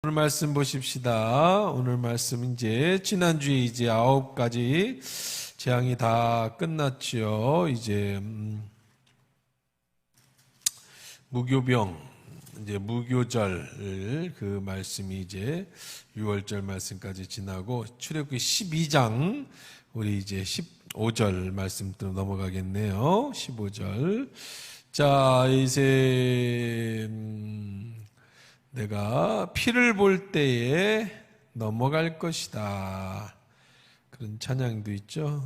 오늘 말씀 보십시다. 오늘 말씀 이제 지난주에 이제 9가지 재앙이 다 끝났죠. 이제 무교병, 이제 무교절 그 말씀이 이제 6월절 말씀까지 지나고 출애굽기 12장 우리 이제 15절 말씀으로 넘어가겠네요. 15절. 자, 이제 내가 피를 볼 때에 넘어갈 것이다. 그런 찬양도 있죠.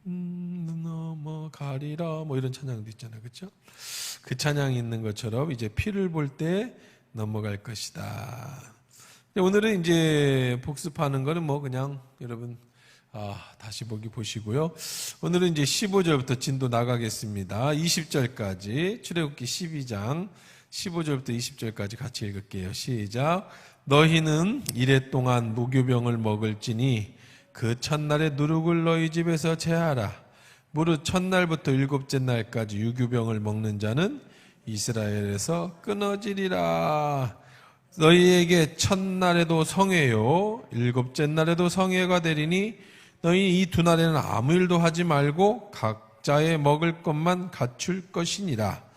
넘어가리라 뭐 이런 찬양도 있잖아요. 그렇죠? 그 찬양이 있는 것처럼 이제 피를 볼 때 넘어갈 것이다. 오늘은 이제 복습하는 거는 뭐 그냥 여러분 다시 보기 보시고요. 오늘은 이제 15절부터 진도 나가겠습니다. 20절까지 출애굽기 12장 15절부터 20절까지 같이 읽을게요. 시작. 너희는 이레 동안 무교병을 먹을지니 그 첫날에 누룩을 너희 집에서 제하라. 무릇 첫날부터 일곱째 날까지 유교병을 먹는 자는 이스라엘에서 끊어지리라. 너희에게 첫날에도 성회요 일곱째 날에도 성회가 되리니 너희 이 두 날에는 아무 일도 하지 말고 각자의 먹을 것만 갖출 것이니라.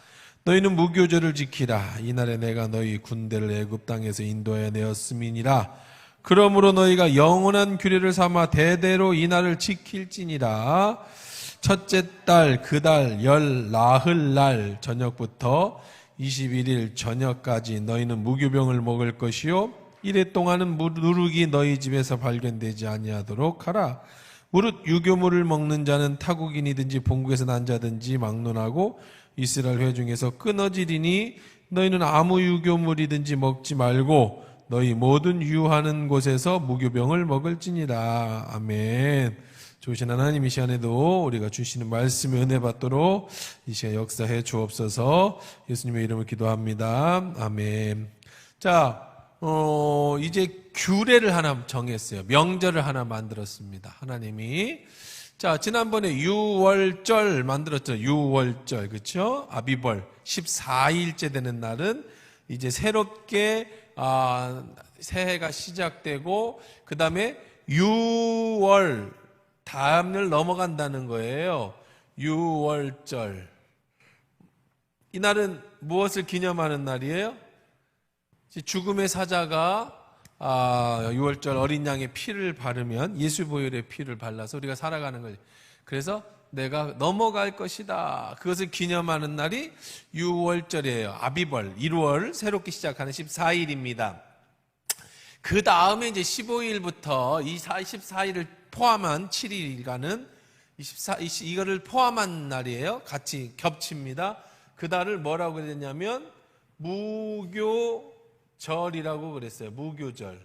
너희는 무교절을 지키라. 이날에 내가 너희 군대를 애굽 땅에서 인도하여 내었음이니라. 그러므로 너희가 영원한 규례를 삼아 대대로 이날을 지킬지니라. 첫째 달 그 달 열 나흘 날 저녁부터 21일 저녁까지 너희는 무교병을 먹을 것이요 이래 동안은 누룩이 너희 집에서 발견되지 아니하도록 하라. 무릇 유교물을 먹는 자는 타국인이든지 본국에서 난 자든지 막론하고 이스라엘 회중에서 끊어지리니 너희는 아무 유교물이든지 먹지 말고 너희 모든 유하는 곳에서 무교병을 먹을지니라. 아멘. 좋으신 하나님, 이 시간에도 우리가 주시는 말씀의 은혜 받도록 이 시간 역사해 주옵소서. 예수님의 이름을 기도합니다. 아멘. 자, 이제 규례를 하나 정했어요. 명절을 하나 만들었습니다. 하나님이. 자, 지난번에 6월절 만들었죠. 6월절, 그렇죠? 아비벌 14일째 되는 날은 이제 새롭게 새해가 시작되고 그 다음에 6월 다음날 넘어간다는 거예요. 6월절. 이 날은 무엇을 기념하는 날이에요? 죽음의 사자가 6월절 어린 양의 피를 바르면 예수 보혈의 피를 발라서 우리가 살아가는 거죠. 그래서 내가 넘어갈 것이다. 그것을 기념하는 날이 6월절이에요. 아비벌 1월 새롭게 시작하는 14일입니다. 그 다음에 이제 15일부터 14일을 포함한 7일간은 이거를 포함한 날이에요. 같이 겹칩니다. 그 달을 뭐라고 그랬냐면 무교절이라고 그랬어요. 무교절.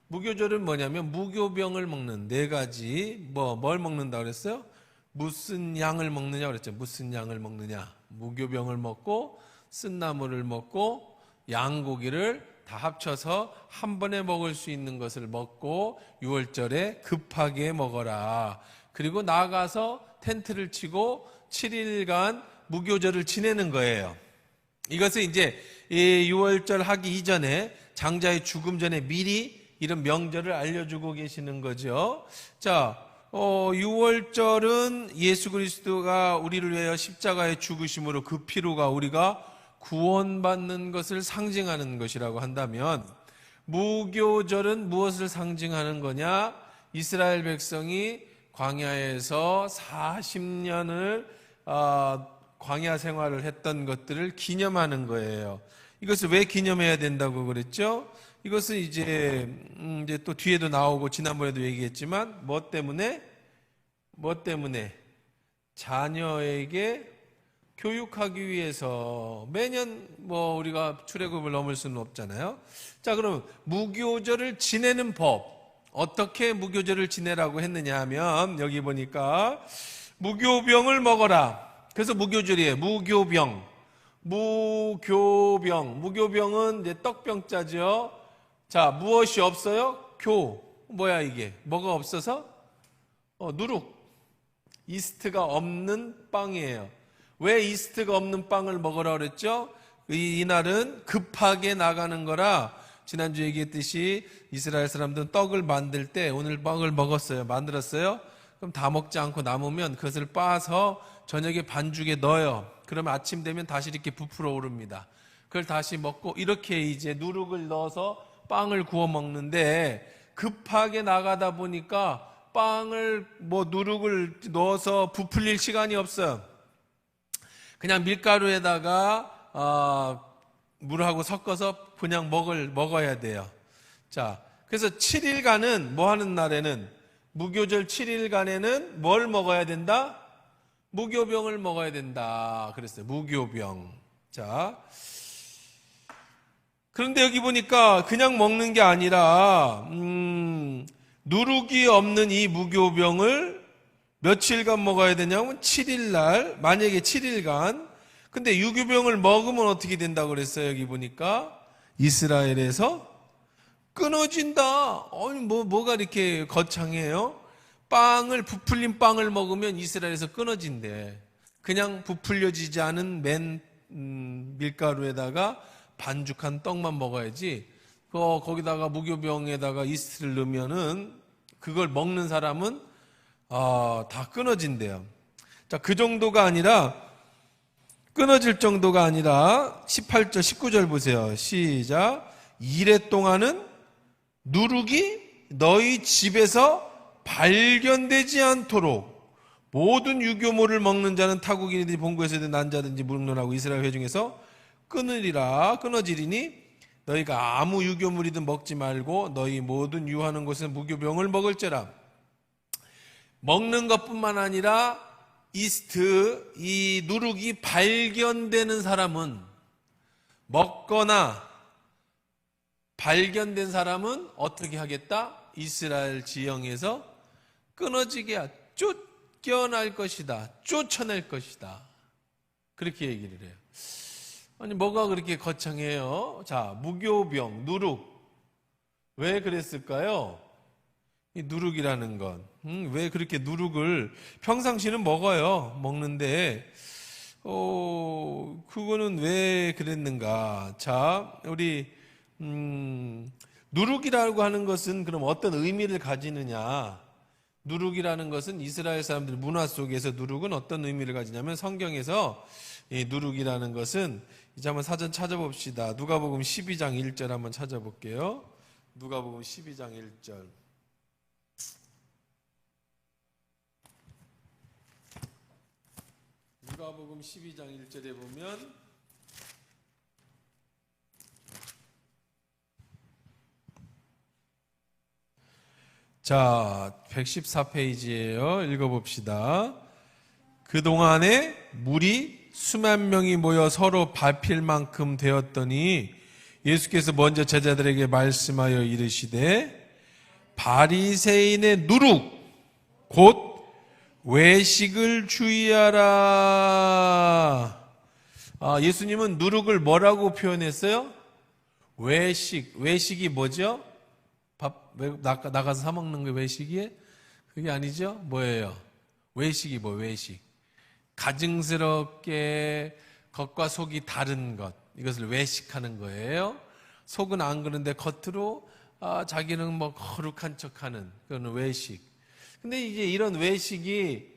무교절은 뭐냐면 무교병을 먹는 네 가지 뭘 먹는다 그랬어요? 무슨 양을 먹느냐 그랬죠. 무슨 양을 먹느냐. 무교병을 먹고 쓴나물을 먹고 양고기를 다 합쳐서 한 번에 먹을 수 있는 것을 먹고 6월절에 급하게 먹어라. 그리고 나가서 텐트를 치고 7일간 무교절을 지내는 거예요. 이것을 이제 6월절 하기 이전에 장자의 죽음 전에 미리 이런 명절을 알려주고 계시는 거죠. 자, 6월절은 예수 그리스도가 우리를 위하여 십자가에 죽으심으로 그 피로가 우리가 구원받는 것을 상징하는 것이라고 한다면 무교절은 무엇을 상징하는 거냐? 이스라엘 백성이 광야에서 40년을 광야 생활을 했던 것들을 기념하는 거예요. 이것을 왜 기념해야 된다고 그랬죠? 이것은 이제 또 뒤에도 나오고 지난번에도 얘기했지만 뭐 때문에 자녀에게 교육하기 위해서 매년 우리가 출애굽을 넘을 수는 없잖아요. 자, 그럼 무교절을 지내는 법, 어떻게 무교절을 지내라고 했느냐 하면 여기 보니까 무교병을 먹어라. 그래서 무교절이에요. 무교병은 이제 떡병자죠. 자, 무엇이 없어요? 뭐야 이게? 뭐가 없어서? 누룩, 이스트가 없는 빵이에요. 왜 이스트가 없는 빵을 먹으라 그랬죠? 이날은 급하게 나가는 거라 지난주에 얘기했듯이 이스라엘 사람들은 떡을 만들 때 오늘 떡을 만들었어요. 그럼 다 먹지 않고 남으면 그것을 빻아서 저녁에 반죽에 넣어요. 그러면 아침 되면 다시 이렇게 부풀어 오릅니다. 그걸 다시 먹고 이렇게 이제 누룩을 넣어서 빵을 구워 먹는데 급하게 나가다 보니까 빵을 누룩을 넣어서 부풀릴 시간이 없어요. 그냥 밀가루에다가 물하고 섞어서 그냥 먹어야 돼요. 자, 그래서 7일간은 뭐 하는 날에는 무교절 7일간에는 뭘 먹어야 된다? 무교병을 먹어야 된다. 그랬어요. 무교병. 자, 그런데 여기 보니까 그냥 먹는 게 아니라 누룩이 없는 이 무교병을 며칠간 먹어야 되냐면 7일날, 만약에 7일간. 근데 유교병을 먹으면 어떻게 된다고 그랬어요? 여기 보니까 이스라엘에서 끊어진다. 아니 뭐가 이렇게 거창해요? 부풀린 빵을 먹으면 이스라엘에서 끊어진대. 그냥 부풀려지지 않은 밀가루에다가 반죽한 떡만 먹어야지. 거기다가 무교병에다가 이스트를 넣으면은 그걸 먹는 사람은 다 끊어진대요. 자, 그 정도가 아니라 끊어질 정도가 아니라 18절, 19절 보세요. 시작. 이래 동안은 누룩이 너희 집에서 발견되지 않도록 모든 유교물을 먹는 자는 타국인이든지 본국에서든 난자든지 무릉론하고 이스라엘 회중에서 끊어지리니 너희가 아무 유교물이든 먹지 말고 너희 모든 유하는 곳에서 무교병을 먹을지라. 먹는 것뿐만 아니라 이스트, 이 누룩이 발견되는 사람은 먹거나 발견된 사람은 어떻게 하겠다? 이스라엘 지형에서 끊어지게 쫓겨날 것이다. 쫓아낼 것이다. 그렇게 얘기를 해요. 아니 뭐가 그렇게 거창해요? 자, 무교병, 누룩. 왜 그랬을까요? 이 누룩이라는 건. 왜 그렇게 누룩을 평상시는 먹는데 그거는 왜 그랬는가? 자, 우리 누룩이라고 하는 것은 그럼 어떤 의미를 가지느냐? 누룩이라는 것은 이스라엘 사람들 문화 속에서 누룩은 어떤 의미를 가지냐면 성경에서 이 누룩이라는 것은 이제 한번 사전 찾아봅시다. 누가복음 12장 1절 한번 찾아볼게요. 누가복음 12장 1절. 누가복음 12장 1절에 보면 자, 114페이지예요. 읽어봅시다. 그동안에 물이 수만 명이 모여 서로 밟힐 만큼 되었더니 예수께서 먼저 제자들에게 말씀하여 이르시되 바리새인의 누룩 곧 외식을 주의하라. 예수님은 누룩을 뭐라고 표현했어요? 외식이 뭐죠? 밥 나가서 사 먹는 게 외식이에요? 그게 아니죠? 뭐예요? 외식이 외식. 가증스럽게 겉과 속이 다른 것, 이것을 외식하는 거예요. 속은 안 그런데 겉으로 자기는 거룩한 척하는 그런 외식. 근데 이제 이런 외식이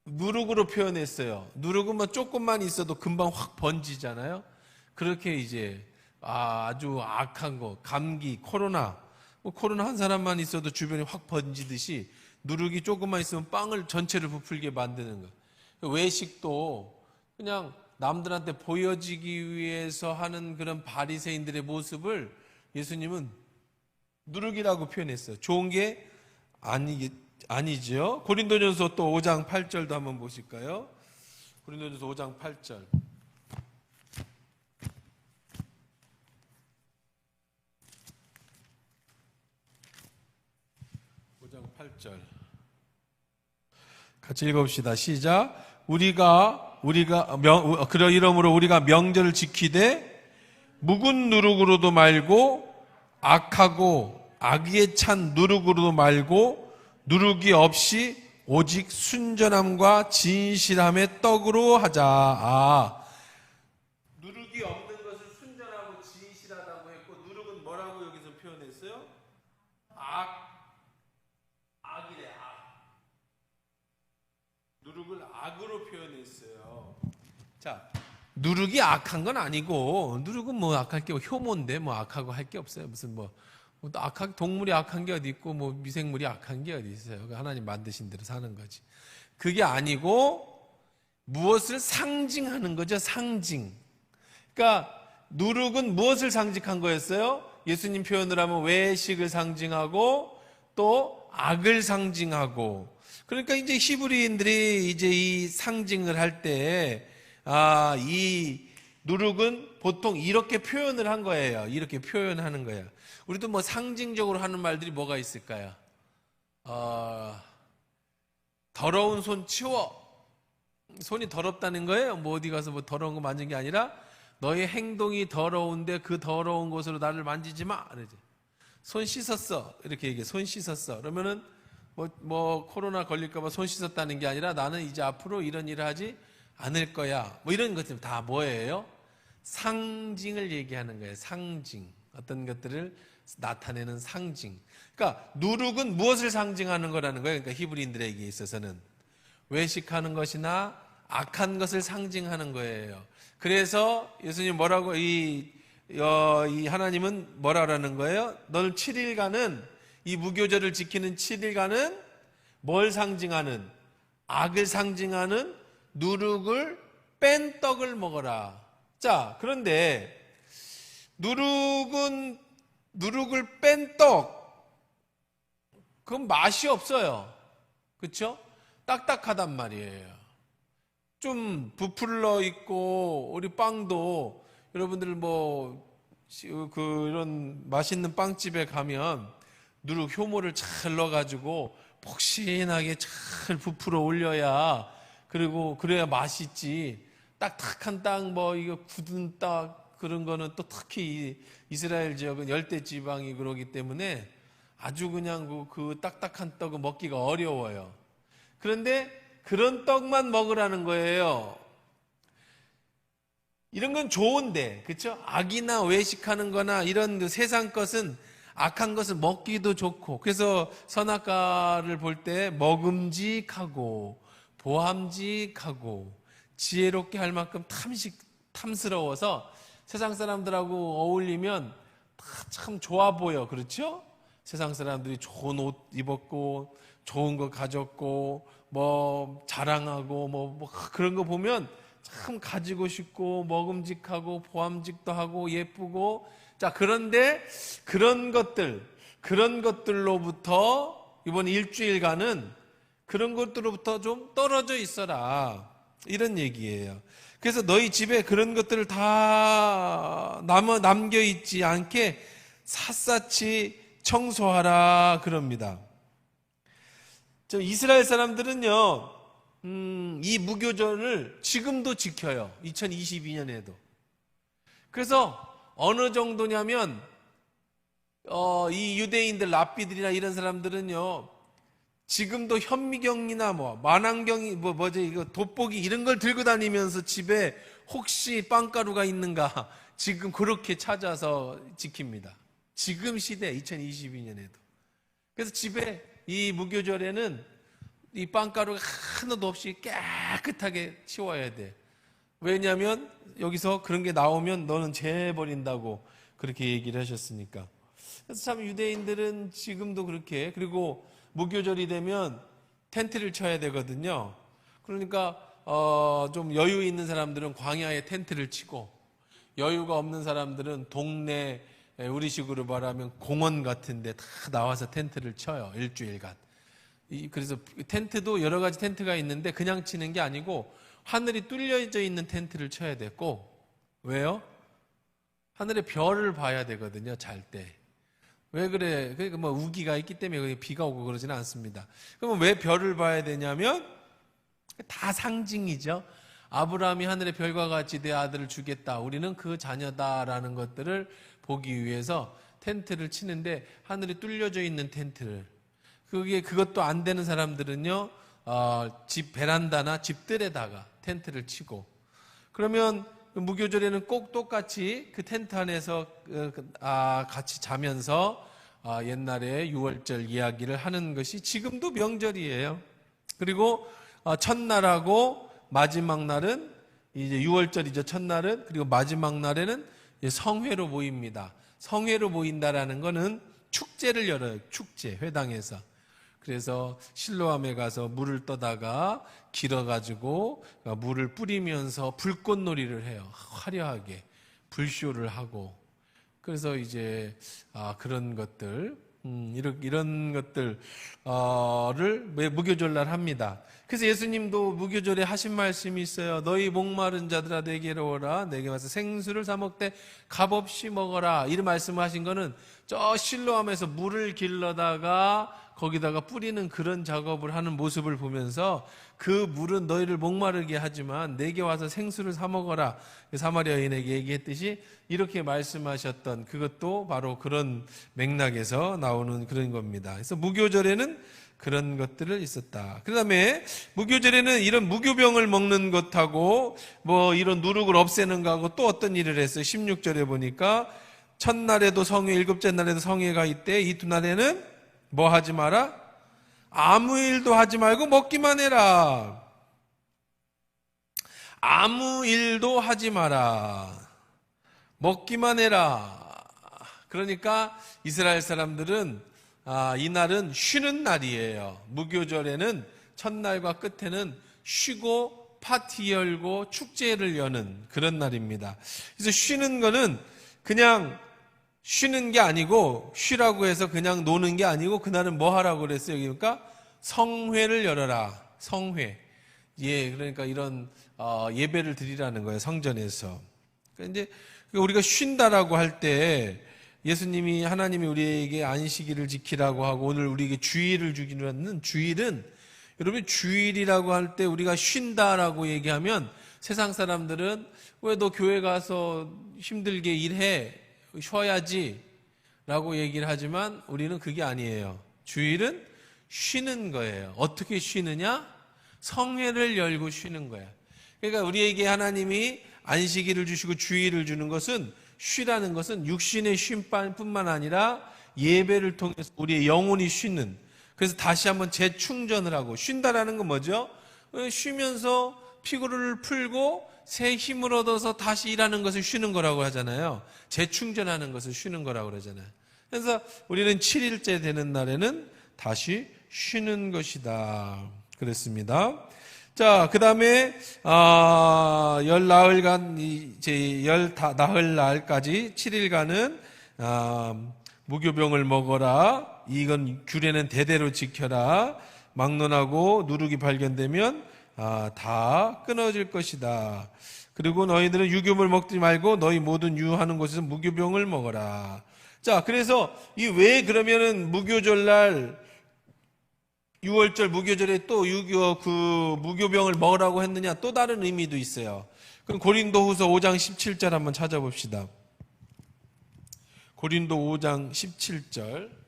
누룩으로 표현했어요. 누룩은 조금만 있어도 금방 확 번지잖아요. 그렇게 이제 아주 악한 거, 감기, 코로나 한 사람만 있어도 주변에 확 번지듯이 누룩이 조금만 있으면 빵을 전체를 부풀게 만드는 거. 외식도 그냥 남들한테 보여지기 위해서 하는 그런 바리새인들의 모습을 예수님은 누룩이라고 표현했어요. 좋은 게 아니죠. 고린도전서 또 5장 8절도 한번 보실까요? 고린도전서 5장 8절. 5장 8절. 같이 읽어봅시다. 시작. 그러므로 우리가 명절을 지키되 묵은 누룩으로도 말고 악하고 악의에 찬 누룩으로도 말고 누룩이 없이 오직 순전함과 진실함의 떡으로 하자. 누룩이 없는 것을 순전하고 진실하다고 했고 누룩은 뭐라고 표현했어요? 악이래, 악. 누룩을 악으로 표현했어요. 자, 누룩이 악한 건 아니고, 누룩은 뭐 악할 게 효모인데 뭐 악하고 할 게 없어요. 무슨 뭐 동물이 악한 게 어디 있고 뭐 미생물이 악한 게 어디 있어요. 하나님 만드신 대로 사는 거지. 그게 아니고 무엇을 상징하는 거죠. 상징. 그러니까 누룩은 무엇을 상징한 거였어요? 예수님 표현을 하면 외식을 상징하고 또 악을 상징하고. 그러니까 이제 히브리인들이 이제 이 상징을 할 때, 이 누룩은 보통 이렇게 표현을 한 거예요. 이렇게 표현하는 거예요. 우리도 뭐 상징적으로 하는 말들이 뭐가 있을까요? 더러운 손 치워. 손이 더럽다는 거예요. 뭐 어디 가서 뭐 더러운 거 만진 게 아니라 너의 행동이 더러운데 그 더러운 곳으로 나를 만지지 마. 그러지. 손 씻었어. 이렇게 얘기해. 손 씻었어. 그러면은 뭐 코로나 걸릴까봐 손 씻었다는 게 아니라 나는 이제 앞으로 이런 일을 하지 않을 거야. 뭐 이런 것들 다 뭐예요? 상징을 얘기하는 거예요. 상징. 어떤 것들을 나타내는 상징. 그러니까 누룩은 무엇을 상징하는 거라는 거예요. 그러니까 히브리인들에게 있어서는 외식하는 것이나 악한 것을 상징하는 거예요. 그래서 예수님 뭐라고 이 하나님은 뭐라는 거예요? 너는 7일간은 이 무교절을 지키는 7일간은 뭘 상징하는? 악을 상징하는 누룩을 뺀 떡을 먹어라. 자, 그런데 누룩을 뺀 떡, 그건 맛이 없어요. 그렇죠? 딱딱하단 말이에요. 좀 부풀러 있고, 우리 빵도 여러분들 이런 맛있는 빵집에 가면 누룩 효모를 잘 넣어가지고 폭신하게 잘 부풀어 올려야, 그리고 그래야 맛있지. 딱딱한 땅, 이거 굳은 땅, 그런 거는 또 특히 이스라엘 지역은 열대 지방이 그러기 때문에 아주 그냥 그 딱딱한 떡은 먹기가 어려워요. 그런데 그런 떡만 먹으라는 거예요. 이런 건 좋은데, 그렇죠? 악이나 외식하는 거나 이런 세상 것은, 악한 것은 먹기도 좋고, 그래서 선악과를 볼 때 먹음직하고 보암직하고 지혜롭게 할 만큼 탐스러워서 세상 사람들하고 어울리면 참 좋아 보여. 그렇죠? 세상 사람들이 좋은 옷 입었고 좋은 거 가졌고 자랑하고 그런 거 보면 참 가지고 싶고 먹음직하고 보암직도 하고 예쁘고. 자, 그런데 그런 것들로부터 이번 일주일간은 그런 것들로부터 좀 떨어져 있어라, 이런 얘기예요. 그래서 너희 집에 그런 것들을 다 남겨 있지 않게 샅샅이 청소하라 그럽니다. 이스라엘 사람들은요, 이 무교절을 지금도 지켜요. 2022년에도. 그래서 어느 정도냐면 이 유대인들, 랍비들이나 이런 사람들은요, 지금도 현미경이나 만안경이 이거 돋보기 이런 걸 들고 다니면서 집에 혹시 빵가루가 있는가 지금 그렇게 찾아서 지킵니다. 지금 시대 2022년에도. 그래서 집에 이 무교절에는 이 빵가루가 하나도 없이 깨끗하게 치워야 돼. 왜냐하면 여기서 그런 게 나오면 너는 재버린다고 그렇게 얘기를 하셨으니까. 그래서 참 유대인들은 지금도 그렇게, 그리고 무교절이 되면 텐트를 쳐야 되거든요. 그러니까 좀 여유 있는 사람들은 광야에 텐트를 치고, 여유가 없는 사람들은 동네, 우리식으로 말하면 공원 같은 데 다 나와서 텐트를 쳐요. 일주일간. 그래서 텐트도 여러 가지 텐트가 있는데 그냥 치는 게 아니고 하늘이 뚫려져 있는 텐트를 쳐야 되고. 왜요? 하늘에 별을 봐야 되거든요, 잘 때. 왜 그래? 그러니까 우기가 있기 때문에 비가 오고 그러지는 않습니다. 그러면 왜 별을 봐야 되냐면 다 상징이죠. 아브라함이 하늘의 별과 같이 내 아들을 주겠다, 우리는 그 자녀다라는 것들을 보기 위해서 텐트를 치는데, 하늘이 뚫려져 있는 텐트를, 그것도 안 되는 사람들은요, 집 베란다나 집들에다가 텐트를 치고, 그러면 무교절에는 꼭 똑같이 그 텐트 안에서 같이 자면서 옛날에 유월절 이야기를 하는 것이 지금도 명절이에요. 그리고 첫날하고 마지막 날은 이제 유월절이죠. 첫날은. 그리고 마지막 날에는 성회로 모입니다. 성회로 모인다라는 거는 축제를 열어요. 축제, 회당에서. 그래서 실로암에 가서 물을 떠다가 길어가지고 물을 뿌리면서 불꽃놀이를 해요. 화려하게 불쇼를 하고. 그래서 이제 그런 것들, 이런 것들을 무교절날 합니다. 그래서 예수님도 무교절에 하신 말씀이 있어요. 너희 목마른 자들아 내게로 오라. 내게 와서 생수를 사 먹되 값없이 먹어라. 이런 말씀을 하신 거는 저 실로암에서 물을 길러다가 거기다가 뿌리는 그런 작업을 하는 모습을 보면서 그 물은 너희를 목마르게 하지만 내게 와서 생수를 사 먹어라. 사마리아 여인에게 얘기했듯이 이렇게 말씀하셨던 그것도 바로 그런 맥락에서 나오는 그런 겁니다. 그래서 무교절에는 그런 것들을 있었다. 그 다음에 무교절에는 이런 무교병을 먹는 것하고 뭐 이런 누룩을 없애는 거하고 또 어떤 일을 했어요. 16절에 보니까 첫날에도 성회, 일곱째 날에도 성회가 있대. 이 두 날에는 뭐 하지 마라? 아무 일도 하지 말고 먹기만 해라. 아무 일도 하지 마라. 먹기만 해라. 그러니까 이스라엘 사람들은 이날은 쉬는 날이에요. 무교절에는 첫날과 끝에는 쉬고 파티 열고 축제를 여는 그런 날입니다. 그래서 쉬는 거는 그냥 쉬는 게 아니고 쉬라고 해서 그냥 노는 게 아니고 그날은 뭐 하라고 그랬어요? 그러니까 성회를 열어라. 성회. 예, 그러니까 이런 예배를 드리라는 거예요. 성전에서. 그러니까 이제 우리가 쉰다라고 할 때 예수님이 하나님이 우리에게 안식일을 지키라고 하고 오늘 우리에게 주일을 주기로 하는 주일은 여러분 주일이라고 할 때 우리가 쉰다라고 얘기하면 세상 사람들은 왜 너 교회 가서 힘들게 일해? 쉬어야지 라고 얘기를 하지만 우리는 그게 아니에요. 주일은 쉬는 거예요. 어떻게 쉬느냐? 성회를 열고 쉬는 거야. 그러니까 우리에게 하나님이 안식일을 주시고 주일을 주는 것은 쉬라는 것은 육신의 쉼뿐만 아니라 예배를 통해서 우리의 영혼이 쉬는, 그래서 다시 한번 재충전을 하고, 쉰다라는 건 뭐죠? 쉬면서 피로를 풀고 새 힘을 얻어서 다시 일하는 것을 쉬는 거라고 하잖아요. 재충전하는 것을 쉬는 거라고 그러잖아요. 그래서 우리는 7일째 되는 날에는 다시 쉬는 것이다 그랬습니다. 자, 그 다음에 열 나흘간, 이제 열 나흘 날까지 7일간은 무교병을 먹어라. 이건 규례는 대대로 지켜라. 막론하고 누룩이 발견되면 다 끊어질 것이다. 그리고 너희들은 유교물 먹지 말고 너희 모든 유하는 곳에서 무교병을 먹어라. 자, 그래서 이 왜 그러면은 무교절날 6월절 무교절에 또 무교병을 먹으라고 했느냐? 또 다른 의미도 있어요. 그럼 고린도후서 5장 17절 한번 찾아봅시다. 고린도 5장 17절.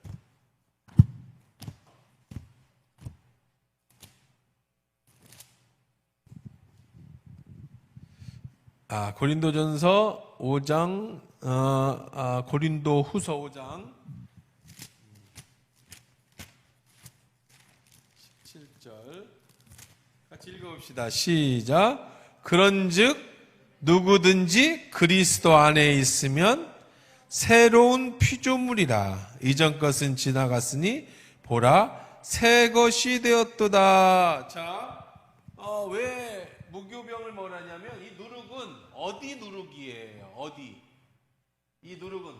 고린도전서 5장, 고린도후서 5장 17절 같이 읽어봅시다. 시작. 그런즉 누구든지 그리스도 안에 있으면 새로운 피조물이라. 이전 것은 지나갔으니 보라 새 것이 되었도다. 자, 왜 무교병을 먹으라냐면 이 누룩은 어디 누룩이에요? 어디? 이 누룩은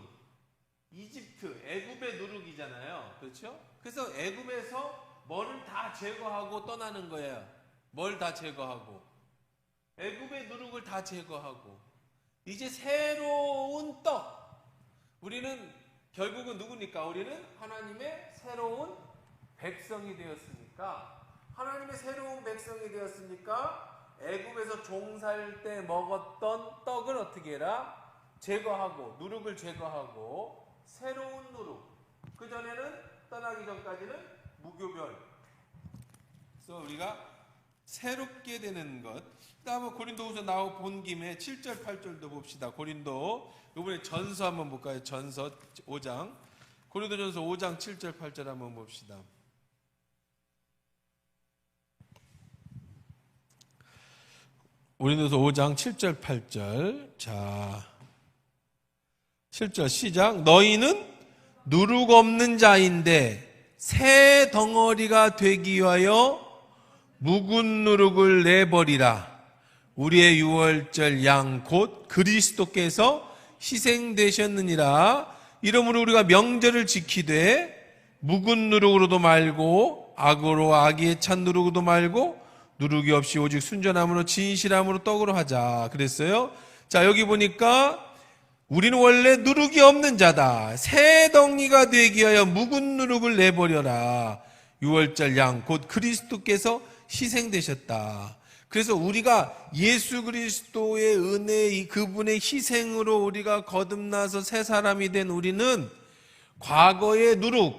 이집트, 애굽의 누룩이잖아요. 그렇죠? 그래서 애굽에서 뭐를 다 제거하고 떠나는 거예요. 뭘 다 제거하고? 애굽의 누룩을 다 제거하고 이제 새로운 떡. 우리는 결국은 누구니까? 우리는 하나님의 새로운 백성이 되었으니까, 하나님의 새로운 백성이 되었으니까 애굽에서 종살 때 먹었던 떡을 어떻게 해라? 제거하고, 누룩을 제거하고 새로운 누룩. 그전에는, 떠나기 전까지는 무교별. 그래서 우리가 새롭게 되는 것. 다음에 고린도후서 나와 본 김에 7절 8절도 봅시다. 고린도 이번에 전서 한번 볼까요? 전서 5장. 고린도전서 5장 7절 8절 한번 봅시다. 고린도서 5장 7절 8절. 자, 7절 시작. 너희는 누룩 없는 자인데 새 덩어리가 되기 위하여 묵은 누룩을 내버리라. 우리의 유월절 양 곧 그리스도께서 희생되셨느니라. 이러므로 우리가 명절을 지키되 묵은 누룩으로도 말고 악으로 악에 찬 누룩으로도 말고 누룩이 없이 오직 순전함으로 진실함으로 떡으로 하자 그랬어요. 자, 여기 보니까 우리는 원래 누룩이 없는 자다. 새 덩이가 되기 위하여 묵은 누룩을 내버려라. 유월절 양 곧 그리스도께서 희생되셨다. 그래서 우리가 예수 그리스도의 은혜, 그분의 희생으로 우리가 거듭나서 새 사람이 된 우리는 과거의 누룩,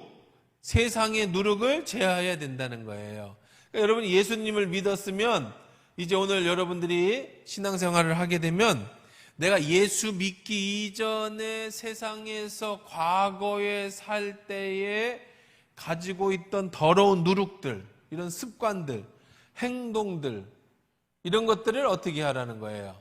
세상의 누룩을 제하여야 된다는 거예요. 그러니까 여러분 예수님을 믿었으면 이제 오늘 여러분들이 신앙생활을 하게 되면 내가 예수 믿기 이전에 세상에서 과거에 살 때에 가지고 있던 더러운 누룩들, 이런 습관들, 행동들, 이런 것들을 어떻게 하라는 거예요?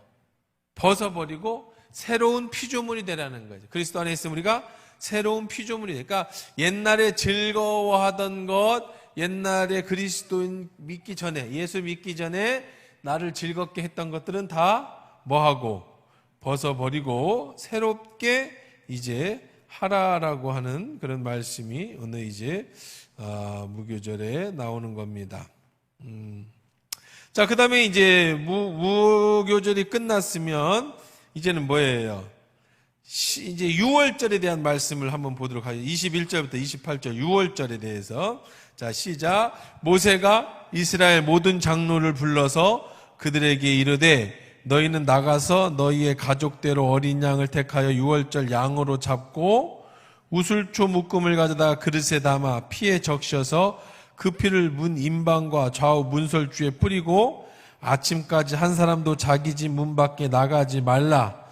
벗어버리고 새로운 피조물이 되라는 거죠. 그리스도 안에 있으면 우리가 새로운 피조물이 되니까 그러니까 옛날에 즐거워하던 것, 옛날에 그리스도인 믿기 전에, 예수 믿기 전에 나를 즐겁게 했던 것들은 다 뭐하고 벗어버리고 새롭게 이제 하라라고 하는 그런 말씀이 오늘 이제 무교절에 나오는 겁니다. 자, 그 다음에 이제 무교절이 끝났으면 이제는 뭐예요? 이제 유월절에 대한 말씀을 한번 보도록 하죠. 21절부터 28절 유월절에 대해서. 자, 시작. 모세가 이스라엘 모든 장로를 불러서 그들에게 이르되 너희는 나가서 너희의 가족대로 어린 양을 택하여 유월절 양으로 잡고 우슬초 묶음을 가져다 그릇에 담아 피에 적셔서 그 피를 문 임방과 좌우 문설주에 뿌리고 아침까지 한 사람도 자기 집 문 밖에 나가지 말라.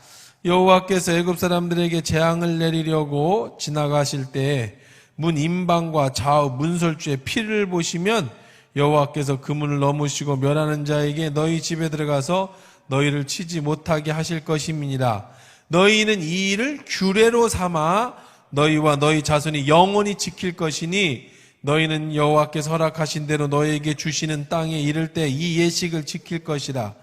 여호와께서 애굽 사람들에게 재앙을 내리려고 지나가실 때에 문 임방과 좌우 문설주에 피를 보시면 여호와께서 그 문을 넘으시고 멸하는 자에게 너희 집에 들어가서 너희를 치지 못하게 하실 것임이니라. 너희는 이 일을 규례로 삼아 너희와 너희 자손이 영원히 지킬 것이니 너희는 여호와께서 허락하신 대로 너희에게 주시는 땅에 이를 때 이 예식을 지킬 것이라.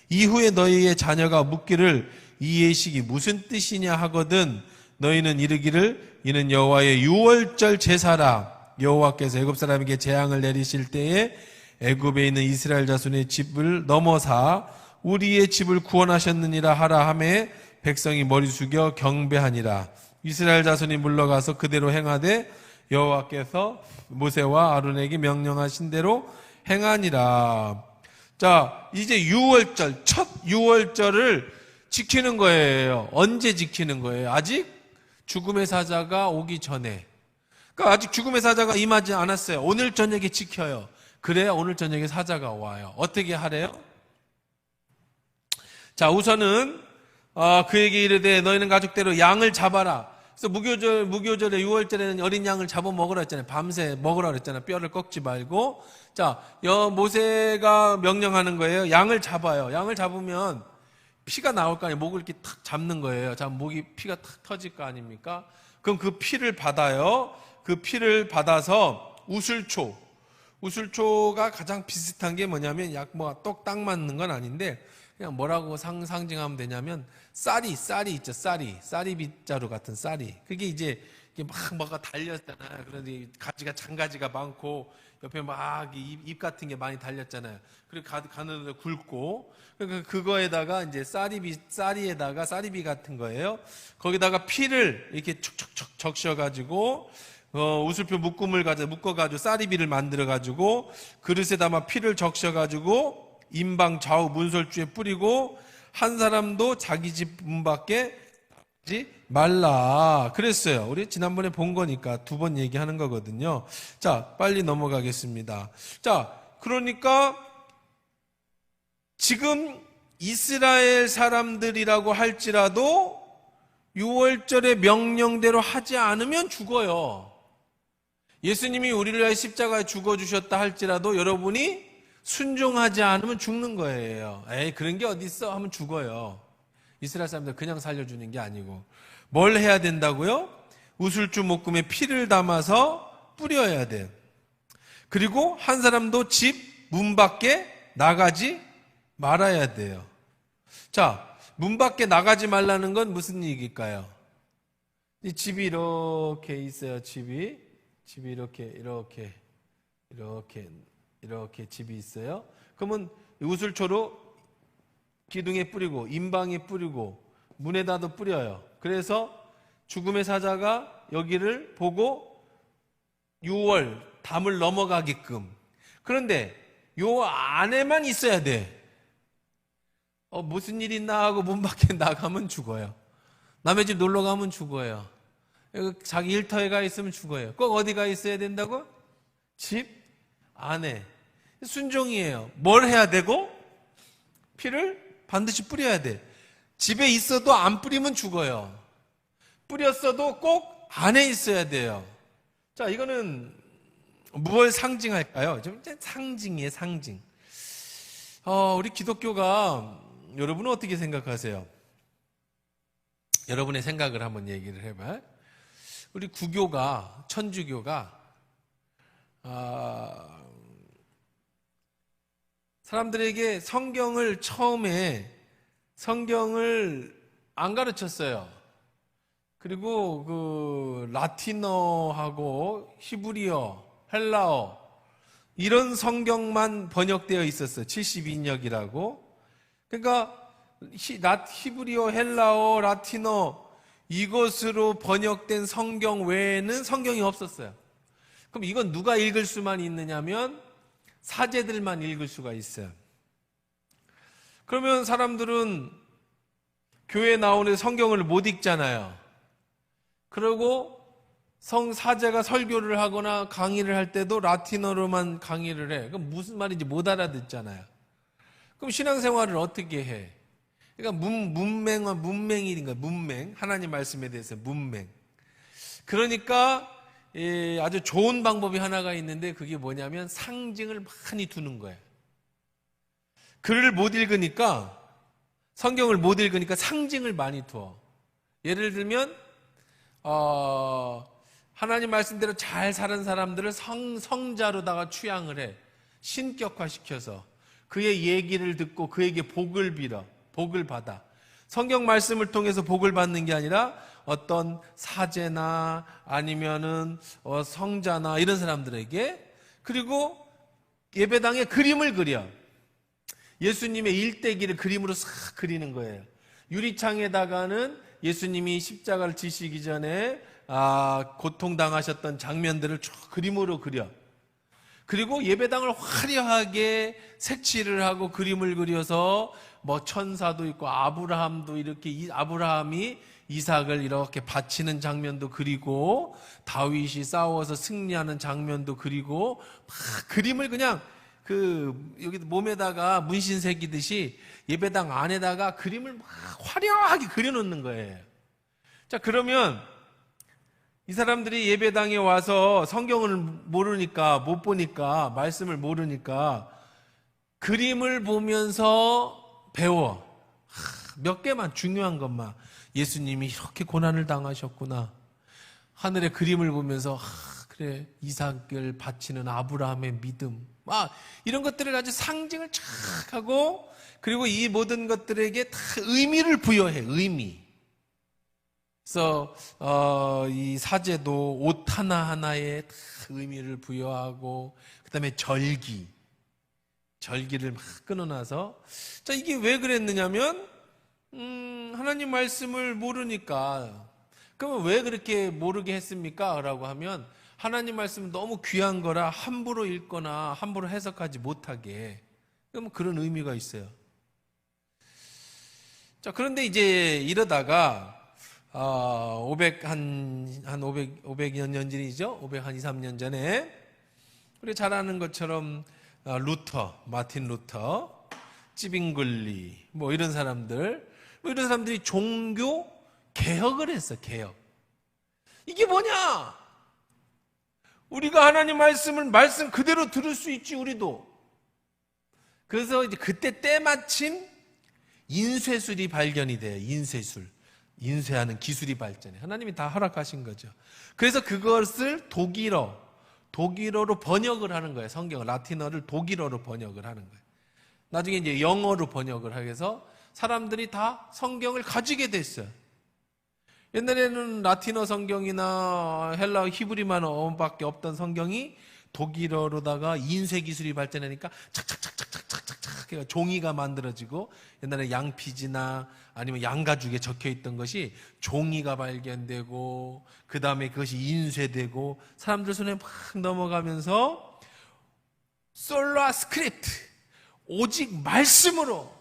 이후에 너희의 자녀가 묻기를 이 예식이 무슨 뜻이냐 하거든 너희는 이르기를 이는 여호와의 유월절 제사라. 여호와께서 애굽 사람에게 재앙을 내리실 때에 애굽에 있는 이스라엘 자손의 집을 넘어사 우리의 집을 구원하셨느니라 하라 하매 백성이 머리 숙여 경배하니라. 이스라엘 자손이 물러가서 그대로 행하되 여호와께서 모세와 아론에게 명령하신 대로 행하니라. 자, 이제 유월절, 첫 유월절을 지키는 거예요. 언제 지키는 거예요? 아직 죽음의 사자가 오기 전에. 그러니까 아직 죽음의 사자가 임하지 않았어요. 오늘 저녁에 지켜요. 그래야 오늘 저녁에 사자가 와요. 어떻게 하래요? 자, 우선은 그에게 이르되 너희는 가족대로 양을 잡아라. 그래서 무교절에 6월절에는 어린 양을 잡아 먹으라 했잖아요. 밤새 먹으라 그랬잖아요. 뼈를 꺾지 말고. 자, 모세가 명령하는 거예요. 양을 잡아요. 양을 잡으면 피가 나올 거 아니에요. 목을 이렇게 탁 잡는 거예요. 자, 목이 피가 탁 터질 거 아닙니까? 그럼 그 피를 받아요. 그 피를 받아서 우슬초가 가장 비슷한 게 뭐냐면 떡 딱 맞는 건 아닌데 그냥 뭐라고 상징하면 되냐면 쌀이 있죠. 쌀이 빗자루 같은 쌀이. 그게 이제 막 뭐가 달렸잖아요. 그런데 가지가 장가지가 많고 옆에 막 잎 같은 게 많이 달렸잖아요. 그리고 가는데 굵고 그러니까 그거에다가 이제 쌀이에다가 쌀이비 같은 거예요. 거기다가 피를 이렇게 촉촉촉 적셔가지고 우슬표 묶음을 묶어가지고 쌀이비를 만들어가지고 그릇에 담아 피를 적셔가지고 임방 좌우 문설주에 뿌리고 한 사람도 자기 집 문 밖에 나가지 말라 그랬어요. 우리 지난번에 본 거니까 두 번 얘기하는 거거든요. 자, 빨리 넘어가겠습니다. 자, 그러니까 지금 이스라엘 사람들이라고 할지라도 6월절의 명령대로 하지 않으면 죽어요. 예수님이 우리를 위해 십자가에 죽어주셨다 할지라도 여러분이 순종하지 않으면 죽는 거예요. 에이, 그런 게 어디 있어? 하면 죽어요. 이스라엘 사람들 그냥 살려주는 게 아니고. 뭘 해야 된다고요? 우슬주 목금에 피를 담아서 뿌려야 돼요. 그리고 한 사람도 집 문 밖에 나가지 말아야 돼요. 자, 문 밖에 나가지 말라는 건 무슨 얘기일까요? 이 집이 이렇게 있어요. 집이 이렇게 집이 있어요. 그러면 우슬초로 기둥에 뿌리고 임방에 뿌리고 문에다도 뿌려요. 그래서 죽음의 사자가 여기를 보고 6월 담을 넘어가게끔. 그런데 요 안에만 있어야 돼. 무슨 일 있나 하고 문 밖에 나가면 죽어요. 남의 집 놀러 가면 죽어요. 자기 일터에 가 있으면 죽어요. 꼭 어디 가 있어야 된다고? 집 안에. 순종이에요. 뭘 해야 되고? 피를 반드시 뿌려야 돼. 집에 있어도 안 뿌리면 죽어요. 뿌렸어도 꼭 안에 있어야 돼요. 자, 이거는 무엇을 상징할까요? 좀 상징이에요, 상징. 우리 기독교가 여러분은 어떻게 생각하세요? 여러분의 생각을 한번 얘기를 해봐요. 우리 구교가, 천주교가 사람들에게 처음에 성경을 안 가르쳤어요. 그리고 그 라틴어하고 히브리어, 헬라어 이런 성경만 번역되어 있었어요. 72인역이라고. 그러니까 히브리어, 헬라어, 라틴어 이것으로 번역된 성경 외에는 성경이 없었어요. 그럼 이건 누가 읽을 수만 있느냐면 사제들만 읽을 수가 있어요. 그러면 사람들은 교회 나오는 성경을 못 읽잖아요. 그리고 사제가 설교를 하거나 강의를 할 때도 라틴어로만 강의를 해. 그럼 무슨 말인지 못 알아듣잖아요. 그럼 신앙생활을 어떻게 해? 그러니까 문맹. 하나님 말씀에 대해서 문맹. 그러니까 아주 좋은 방법이 하나가 있는데 그게 뭐냐면 상징을 많이 두는 거예요. 글을 못 읽으니까, 성경을 못 읽으니까 상징을 많이 두어. 예를 들면 하나님 말씀대로 잘 사는 사람들을 성자로다가 취향을 해. 신격화시켜서 그의 얘기를 듣고 그에게 복을 빌어, 복을 받아. 성경 말씀을 통해서 복을 받는 게 아니라 어떤 사제나 아니면은 성자나 이런 사람들에게. 그리고 예배당에 그림을 그려. 예수님의 일대기를 그림으로 싹 그리는 거예요. 유리창에다가는 예수님이 십자가를 지시기 전에 고통당하셨던 장면들을 쭉 그림으로 그려. 그리고 예배당을 화려하게 색칠을 하고 그림을 그려서 뭐 천사도 있고 아브라함도 이렇게 아브라함이 이삭을 이렇게 바치는 장면도 그리고 다윗이 싸워서 승리하는 장면도 그리고 막 그림을 그냥 여기 몸에다가 문신 새기듯이 예배당 안에다가 그림을 막 화려하게 그려놓는 거예요. 자, 그러면 이 사람들이 예배당에 와서 성경을 모르니까, 못 보니까, 말씀을 모르니까 그림을 보면서 배워. 몇 개만, 중요한 것만. 예수님이 이렇게 고난을 당하셨구나. 하늘의 그림을 보면서 그래, 이삭을 바치는 아브라함의 믿음. 이런 것들을 아주 상징을 쫙 하고, 그리고 이 모든 것들에게 다 의미를 부여해, 의미. 그래서 이 사제도 옷 하나하나에 다 의미를 부여하고, 그 다음에 절기를 막 끊어놔서. 자, 이게 왜 그랬느냐면 하나님 말씀을 모르니까. 그러면 왜 그렇게 모르게 했습니까? 라고 하면 하나님 말씀은 너무 귀한 거라 함부로 읽거나 함부로 해석하지 못하게. 그럼 그런 의미가 있어요. 자, 그런데 이제 이러다가 500여 년 전이죠. 500한 2, 3년 전에 우리 잘 아는 것처럼 마틴 루터 찌빙글리 뭐 이런 사람들이 종교 개혁을 했어. 개혁. 이게 뭐냐? 우리가 하나님 말씀 그대로 들을 수 있지, 우리도. 그래서 이제 그때 때마침 인쇄술이 발견이 돼요. 인쇄하는 기술이 발전해. 하나님이 다 허락하신 거죠. 그래서 그것을 독일어로 번역을 하는 거예요. 성경을, 라틴어를 독일어로 번역을 하는 거예요. 나중에 이제 영어로 번역을 하게 해서 사람들이 다 성경을 가지게 됐어요. 옛날에는 라틴어 성경이나 헬라어 히브리만어밖에 없던 성경이 독일어로다가 인쇄 기술이 발전하니까 착착착착착착착 종이가 만들어지고, 옛날에 양피지나 아니면 양가죽에 적혀 있던 것이 종이가 발견되고, 그 다음에 그것이 인쇄되고, 사람들 손에 막 넘어가면서 솔라 스크립트, 오직 말씀으로,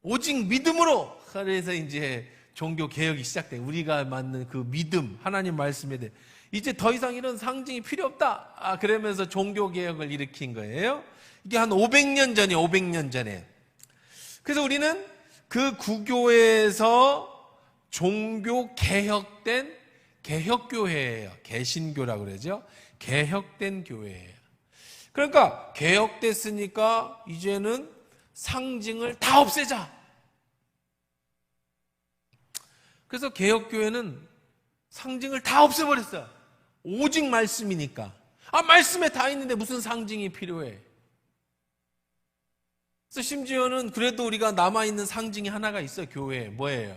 오직 믿음으로, 그래서 이제 종교 개혁이 시작돼. 우리가 맞는 그 믿음, 하나님 말씀에 대해 이제 더 이상 이런 상징이 필요 없다. 그러면서 종교 개혁을 일으킨 거예요. 이게 한 500년 전이에요. 500년 전에. 그래서 우리는 그 구교에서 종교 개혁된 개혁교회예요. 개신교라고 그러죠. 개혁된 교회예요. 그러니까 개혁됐으니까 이제는 상징을 다 없애자. 그래서 개혁교회는 상징을 다 없애버렸어요. 오직 말씀이니까. 말씀에 다 있는데 무슨 상징이 필요해? 그래서 심지어는 그래도 우리가 남아있는 상징이 하나가 있어요. 교회에. 뭐예요?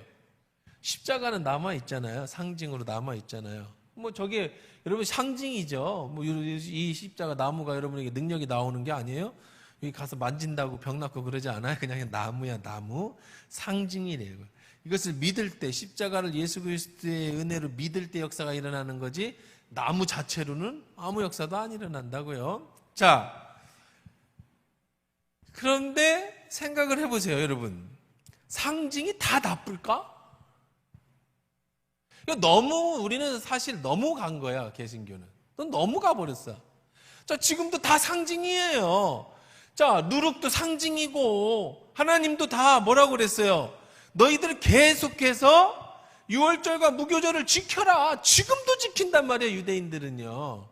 십자가는 남아있잖아요. 상징으로 남아있잖아요. 뭐 저게 여러분 상징이죠. 뭐 이 십자가 나무가 여러분에게 능력이 나오는 게 아니에요? 여기 가서 만진다고 병 낫고 그러지 않아요. 그냥 나무야, 나무. 상징이래요. 이것을 믿을 때, 십자가를 예수 그리스도의 은혜로 믿을 때 역사가 일어나는 거지, 나무 자체로는 아무 역사도 안 일어난다고요. 자, 그런데 생각을 해보세요, 여러분. 상징이 다 나쁠까? 우리는 사실 너무 간 거야, 개신교는. 너무 가버렸어. 자, 지금도 다 상징이에요. 자, 누룩도 상징이고, 하나님도 다 뭐라고 그랬어요? 너희들 계속해서 유월절과 무교절을 지켜라. 지금도 지킨단 말이에요, 유대인들은요.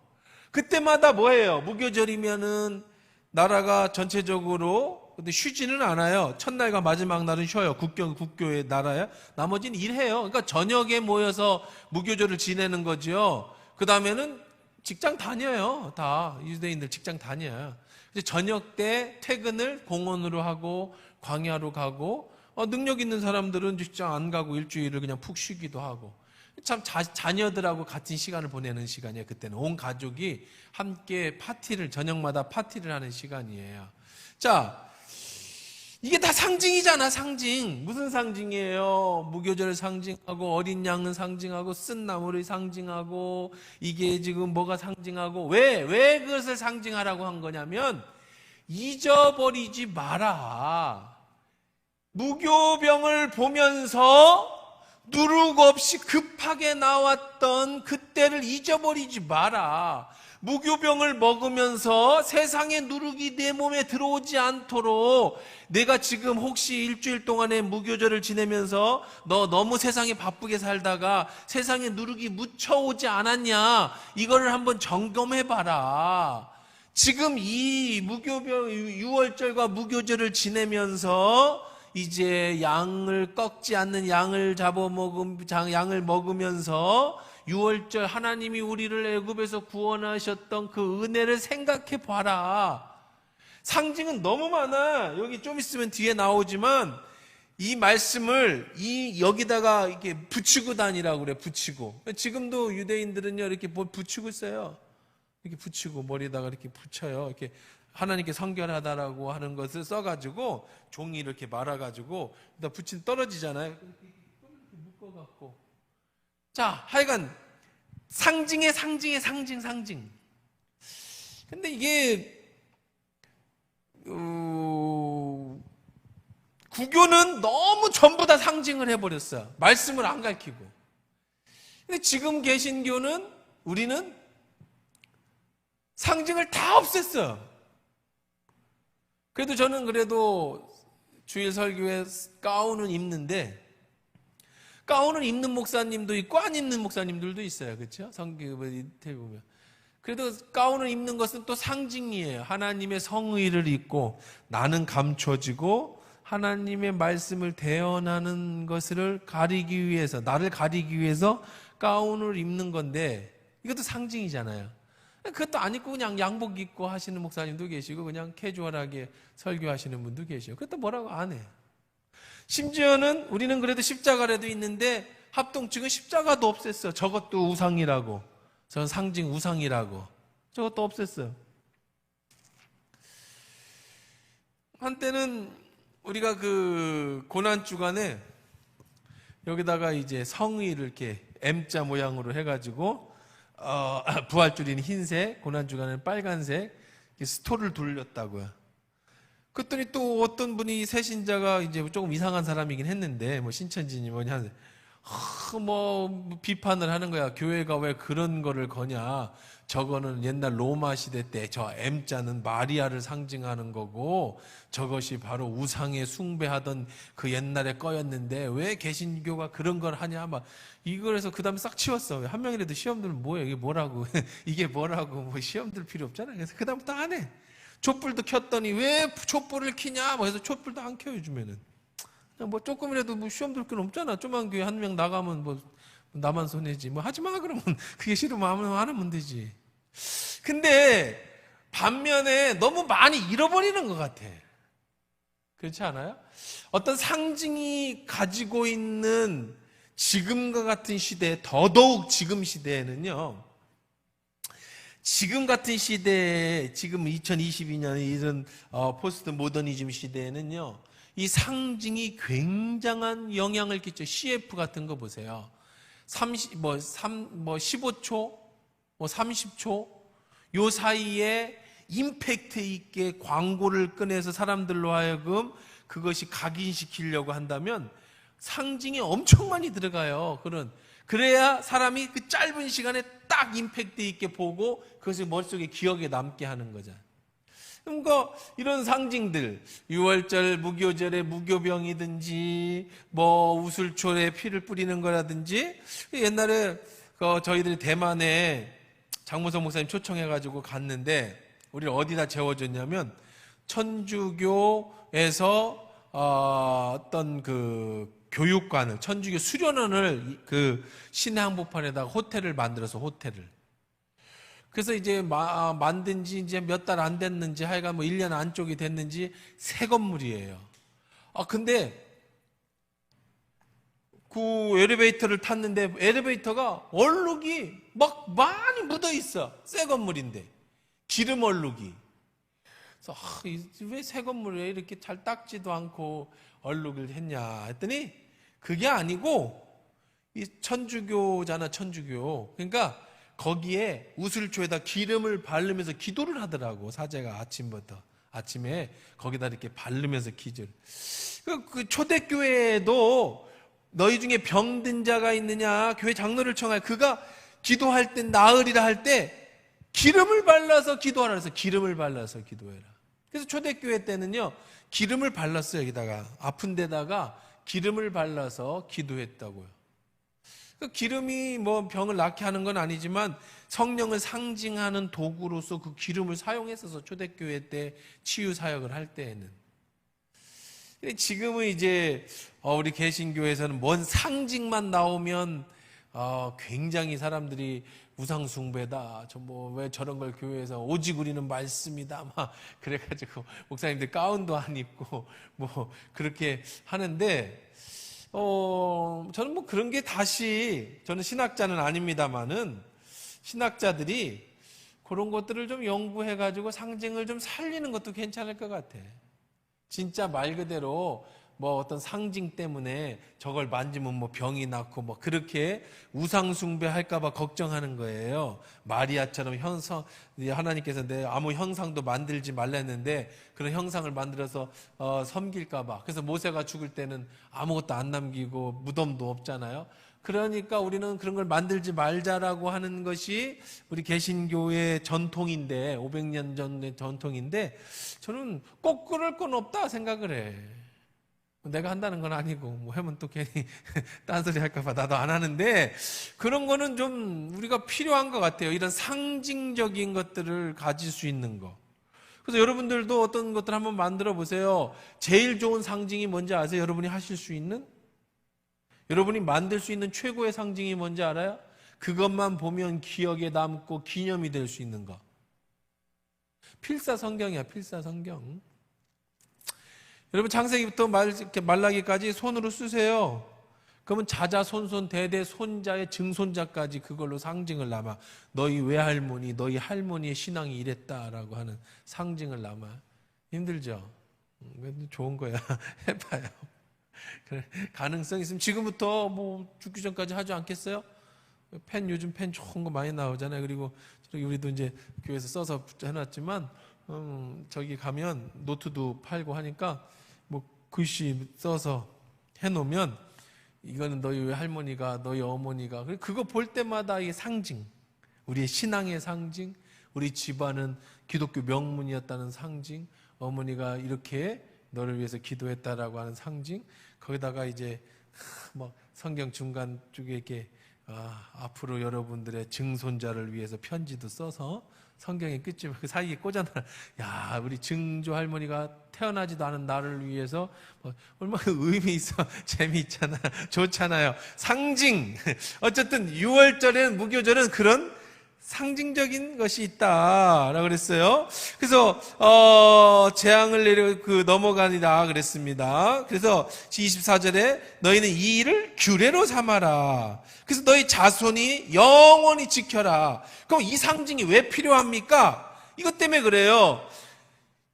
그때마다 뭐예요? 무교절이면은 나라가 전체적으로, 근데 쉬지는 않아요. 첫날과 마지막 날은 쉬어요. 국교의 나라야. 나머지는 일해요. 그러니까 저녁에 모여서 무교절을 지내는 거죠. 그 다음에는 직장 다녀요. 다 유대인들 직장 다녀요. 저녁 때 퇴근을 공원으로 하고 광야로 가고, 능력 있는 사람들은 직장 안 가고 일주일을 그냥 푹 쉬기도 하고. 참 자녀들하고 같은 시간을 보내는 시간이에요. 그때는 온 가족이 함께 저녁마다 파티를 하는 시간이에요. 자, 이게 다 상징이잖아. 상징. 무슨 상징이에요? 무교절을 상징하고, 어린 양은 상징하고, 쓴 나무를 상징하고, 이게 지금 뭐가 상징하고, 왜 그것을 상징하라고 한 거냐면, 잊어버리지 마라. 무교병을 보면서 누룩 없이 급하게 나왔던 그때를 잊어버리지 마라. 무교병을 먹으면서 세상의 누룩이 내 몸에 들어오지 않도록, 내가 지금 혹시 일주일 동안에 무교절을 지내면서 너 너무 세상에 바쁘게 살다가 세상의 누룩이 묻혀오지 않았냐, 이거를 한번 점검해봐라. 지금 이 무교병, 유월절과 무교절을 지내면서 이제 양을 꺾지 않는 양을 양을 먹으면서 유월절 하나님이 우리를 애굽에서 구원하셨던 그 은혜를 생각해 봐라. 상징은 너무 많아. 여기 좀 있으면 뒤에 나오지만 이 말씀을 여기다가 이렇게 붙이고 다니라고 그래. 붙이고. 지금도 유대인들은요 이렇게 붙이고 있어요. 이렇게 붙이고 머리에다가 이렇게 붙여요. 이렇게 하나님께 성결하다라고 하는 것을 써가지고 종이 이렇게 말아가지고 붙이면 떨어지잖아요. 이렇게 묶어갖고. 자, 하여간 상징의 상징. 근데 이게 구교는 너무 전부 다 상징을 해버렸어요. 말씀을 안 가르치고. 근데 지금 개신교는, 우리는 상징을 다 없앴어요. 그래도 저는 주일 설교에 가운은 입는데 가운을 입는 목사님도 있고 안 입는 목사님들도 있어요. 그렇죠? 성경 보면. 그래도 가운을 입는 것은 또 상징이에요. 하나님의 성의를 입고 나는 감춰지고 하나님의 말씀을 대언하는 것을 가리기 위해서, 나를 가리기 위해서 가운을 입는 건데 이것도 상징이잖아요. 그것도 안 입고 그냥 양복 입고 하시는 목사님도 계시고 그냥 캐주얼하게 설교하시는 분도 계시고 그것도 뭐라고 안 해요. 심지어는 우리는 그래도 십자가라도 있는데 합동 측은 십자가도 없앴어. 저것도 우상이라고. 저건 상징 우상이라고. 저것도 없앴어요. 한때는 우리가 그 고난주간에 여기다가 이제 성의를 이렇게 M자 모양으로 해가지고 부활줄인 흰색, 고난주간에는 빨간색 스토를 돌렸다고요. 그랬더니 또 어떤 분이 새신자가 이제 조금 이상한 사람이긴 했는데 뭐 신천지니 뭐냐 하는데 뭐 비판을 하는 거야. 교회가 왜 그런 거를 거냐. 저거는 옛날 로마 시대 때 저 M자는 마리아를 상징하는 거고 저것이 바로 우상에 숭배하던 그 옛날에 거였는데 왜 개신교가 그런 걸 하냐. 막 이걸 해서 그 다음에 싹 치웠어. 한 명이라도 시험 들면 뭐야 이게 뭐라고 이게 뭐라고 뭐 시험 들 필요 없잖아. 그래서 그 다음부터 안 해. 촛불도 켰더니 왜 촛불을 켜냐? 뭐 해서 촛불도 안 켜 요즘에는. 뭐 조금이라도 뭐 시험 들 건 없잖아. 조만 교회 한 명 나가면 뭐 나만 손해지. 뭐 하지 마 그러면 그게 싫으면 아무나 하면 되지. 근데 반면에 너무 많이 잃어버리는 것 같아. 그렇지 않아요? 어떤 상징이 가지고 있는 지금과 같은 시대, 더더욱 지금 시대에는요. 지금 같은 시대에 지금 2022년 이런 포스트 모더니즘 시대에는요. 이 상징이 굉장한 영향을 끼쳐. CF 같은 거 보세요. 15초, 30초 요 사이에 임팩트 있게 광고를 꺼내서 사람들로 하여금 그것이 각인시키려고 한다면 상징이 엄청 많이 들어가요. 그래야 사람이 그 짧은 시간에 딱 임팩트 있게 보고 그것을 머릿속에 기억에 남게 하는 거잖아요. 그러니까 이런 상징들, 6월절 무교절에 무교병이든지 뭐 우슬초에 피를 뿌리는 거라든지 옛날에 저희들이 대만에 장무성 목사님 초청해가지고 갔는데 우리를 어디다 재워줬냐면 천주교에서 어떤 그 교육관을 천주교 수련원을 그 시내 한복판에다가 호텔을 만들어서 호텔을 그래서 이제 만든 지 이제 몇 달 안 됐는지 하여간 뭐 1년 안쪽이 됐는지 새 건물이에요. 근데 그 엘리베이터를 탔는데 엘리베이터가 얼룩이 막 많이 묻어 있어. 새 건물인데 기름 얼룩이. 그래서 왜 새 건물에 이렇게 잘 닦지도 않고 얼룩을 했냐 했더니 그게 아니고 이 천주교잖아 천주교. 그러니까 거기에 우슬초에다 기름을 바르면서 기도를 하더라고. 사제가 아침에 거기다 이렇게 바르면서 기도를. 그 초대교회에도 너희 중에 병든 자가 있느냐 교회 장로를 청하여 그가 기도할 때 나으리라 할 때 기름을 발라서 기도하라 해서 기름을 발라서 기도해라. 그래서 초대교회 때는요 기름을 발랐어요. 여기다가 아픈 데다가 기름을 발라서 기도했다고요. 그 기름이 뭐 병을 낫게 하는 건 아니지만 성령을 상징하는 도구로서 그 기름을 사용했어서 초대교회 때 치유 사역을 할 때에는. 지금은 이제 우리 개신교에서는 뭔 상징만 나오면 굉장히 사람들이 우상숭배다. 왜 저런 걸 교회에서 오직 우리는 말씀이다. 막 그래가지고 목사님들 가운도 안 입고 뭐 그렇게 하는데 저는 뭐 그런 게 저는 신학자는 아닙니다만은 신학자들이 그런 것들을 좀 연구해가지고 상징을 좀 살리는 것도 괜찮을 것 같아. 진짜 말 그대로 뭐 어떤 상징 때문에 저걸 만지면 뭐 병이 낫고 뭐 그렇게 우상숭배 할까봐 걱정하는 거예요. 마리아처럼 하나님께서 내 아무 형상도 만들지 말라 했는데 그런 형상을 만들어서 섬길까봐. 그래서 모세가 죽을 때는 아무것도 안 남기고 무덤도 없잖아요. 그러니까 우리는 그런 걸 만들지 말자라고 하는 것이 우리 개신교의 전통인데 500년 전의 전통인데 저는 꼭 그럴 건 없다 생각을 해. 내가 한다는 건 아니고 뭐 하면 또 괜히 딴소리 할까 봐 나도 안 하는데, 그런 거는 좀 우리가 필요한 것 같아요. 이런 상징적인 것들을 가질 수 있는 거. 그래서 여러분들도 어떤 것들 한번 만들어 보세요. 제일 좋은 상징이 뭔지 아세요? 여러분이 하실 수 있는? 여러분이 만들 수 있는 최고의 상징이 뭔지 알아요? 그것만 보면 기억에 남고 기념이 될 수 있는 거. 필사성경이야, 필사성경. 여러분 창세기부터 말라기까지 손으로 쓰세요. 그러면 자자, 손손, 대대, 손자의 증손자까지 그걸로 상징을 남아. 너희 외할머니, 너희 할머니의 신앙이 이랬다라고 하는 상징을 남아. 힘들죠? 좋은 거야. 해봐요. 가능성 있으면 지금부터 뭐 죽기 전까지 하지 않겠어요? 펜, 요즘 펜 좋은 거 많이 나오잖아요. 그리고 우리도 이제 교회에서 써서 해놨지만 저기 가면 노트도 팔고 하니까 뭐 글씨 써서 해놓으면 이거는 너희 할머니가, 너희 어머니가, 그거 볼 때마다 이게 상징, 우리의 신앙의 상징, 우리 집안은 기독교 명문이었다는 상징, 어머니가 이렇게 너를 위해서 기도했다라고 하는 상징. 거기다가 이제 뭐 성경 중간 쪽에 이렇게 앞으로 여러분들의 증손자를 위해서 편지도 써서 성경의 끝쯤 그 사이에 꽂아놔. 야, 우리 증조 할머니가 태어나지도 않은 나를 위해서 얼마나 의미 있어. 재미있잖아. 좋잖아요. 상징. 어쨌든 6월절에는, 무교절은 그런 상징적인 것이 있다라고 그랬어요. 그래서 재앙을 내려 넘어가니라 그랬습니다. 그래서 24절에 너희는 이 일을 규례로 삼아라. 그래서 너희 자손이 영원히 지켜라. 그럼 이 상징이 왜 필요합니까? 이것 때문에 그래요.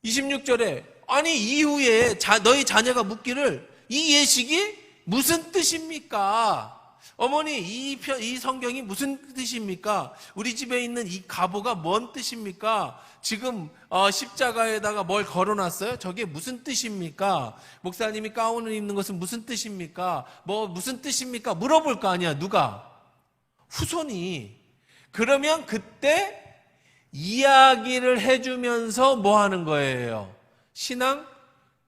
26절에 아니 이후에 너희 자녀가 묻기를 이 예식이 무슨 뜻입니까? 어머니, 이 성경이 무슨 뜻입니까? 우리 집에 있는 이 갑오가 뭔 뜻입니까? 지금 십자가에다가 뭘 걸어놨어요? 저게 무슨 뜻입니까? 목사님이 가운을 입는 것은 무슨 뜻입니까? 뭐 무슨 뜻입니까? 물어볼 거 아니야. 누가? 후손이. 그러면 그때 이야기를 해주면서 뭐 하는 거예요? 신앙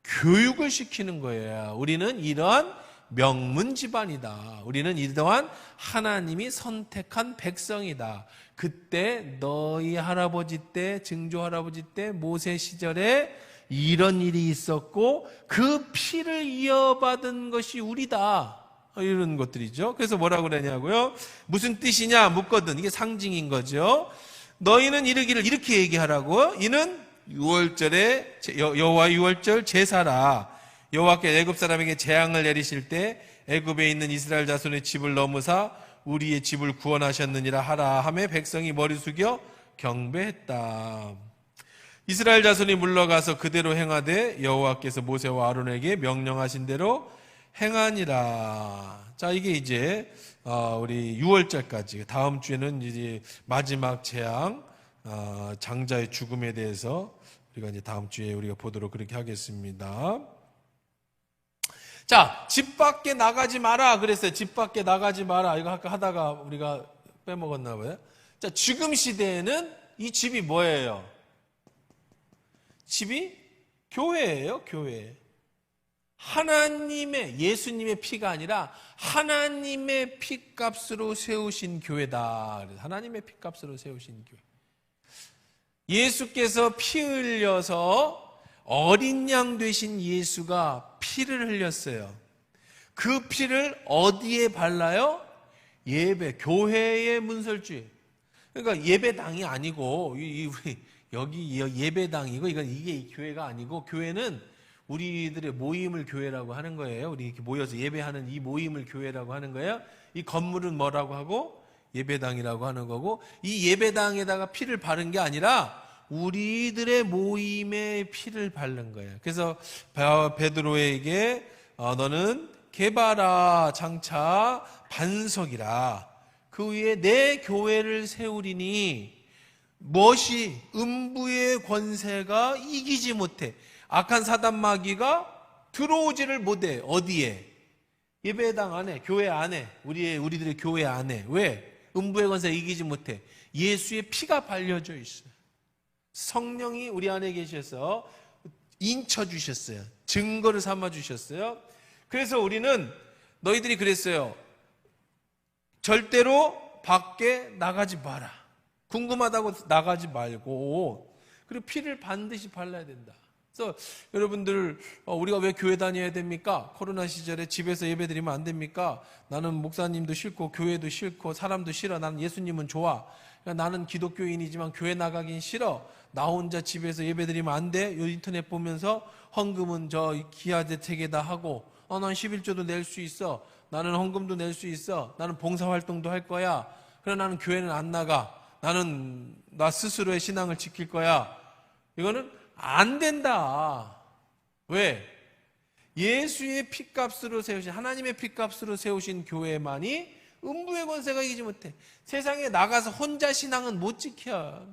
교육을 시키는 거예요. 우리는 이러한 명문 집안이다. 우리는 이러한 하나님이 선택한 백성이다. 그때 너희 할아버지 때, 증조 할아버지 때, 모세 시절에 이런 일이 있었고 그 피를 이어받은 것이 우리다. 이런 것들이죠. 그래서 뭐라고 그러냐고요? 무슨 뜻이냐 묻거든. 이게 상징인 거죠. 너희는 이르기를 이렇게 얘기하라고. 이는 6월절에 여호와 6월절 제사라. 여호와께 애굽 사람에게 재앙을 내리실 때 애굽에 있는 이스라엘 자손의 집을 넘으사 우리의 집을 구원하셨느니라 하라 하매 백성이 머리 숙여 경배했다. 이스라엘 자손이 물러가서 그대로 행하되 여호와께서 모세와 아론에게 명령하신 대로 행하니라. 자, 이게 이제 우리 6월절까지, 다음 주에는 이제 마지막 재앙, 장자의 죽음에 대해서 우리가 이제 다음 주에 우리가 보도록 그렇게 하겠습니다. 자, 집 밖에 나가지 마라 그랬어요. 집 밖에 나가지 마라. 이거 아까 하다가 우리가 빼먹었나 봐요. 자, 지금 시대에는 이 집이 뭐예요? 집이 교회예요, 교회. 하나님의, 예수님의 피가 아니라 하나님의 피값으로 세우신 교회다. 하나님의 피값으로 세우신 교회. 예수께서 피 흘려서 어린 양 되신 예수가 피를 흘렸어요. 그 피를 어디에 발라요? 예배, 교회의 문설주에. 그러니까 예배당이 아니고, 여기 예배당이고, 이게 교회가 아니고, 교회는 우리들의 모임을 교회라고 하는 거예요. 우리 이렇게 모여서 예배하는 이 모임을 교회라고 하는 거예요. 이 건물은 뭐라고 하고? 예배당이라고 하는 거고, 이 예배당에다가 피를 바른 게 아니라 우리들의 모임에 피를 바른 거예요. 그래서 베드로에게 너는 개바라 장차 반석이라. 그 위에 내 교회를 세우리니 무엇이 음부의 권세가 이기지 못해. 악한 사단 마귀가 들어오지를 못해. 어디에? 예배당 안에, 교회 안에, 우리들의 교회 안에. 왜? 음부의 권세가 이기지 못해. 예수의 피가 발려져 있어요. 성령이 우리 안에 계셔서 인쳐 주셨어요. 증거를 삼아 주셨어요. 그래서 우리는 너희들이 그랬어요. 절대로 밖에 나가지 마라. 궁금하다고 나가지 말고, 그리고 피를 반드시 발라야 된다. 그래서 여러분들, 우리가 왜 교회 다녀야 됩니까? 코로나 시절에 집에서 예배드리면 안 됩니까? 나는 목사님도 싫고 교회도 싫고 사람도 싫어. 나는 예수님은 좋아. 그러니까 나는 기독교인이지만 교회 나가긴 싫어. 나 혼자 집에서 예배드리면 안 돼. 요 인터넷 보면서 헌금은 저 기아대책에다 하고, 난 11조도 낼 수 있어. 나는 헌금도 낼 수 있어. 나는 봉사활동도 할 거야. 그러나 나는 교회는 안 나가. 나는 나 스스로의 신앙을 지킬 거야. 이거는 안 된다. 왜? 예수의 피값으로 세우신, 하나님의 피값으로 세우신 교회만이 음부의 권세가 이기지 못해. 세상에 나가서 혼자 신앙은 못 지켜.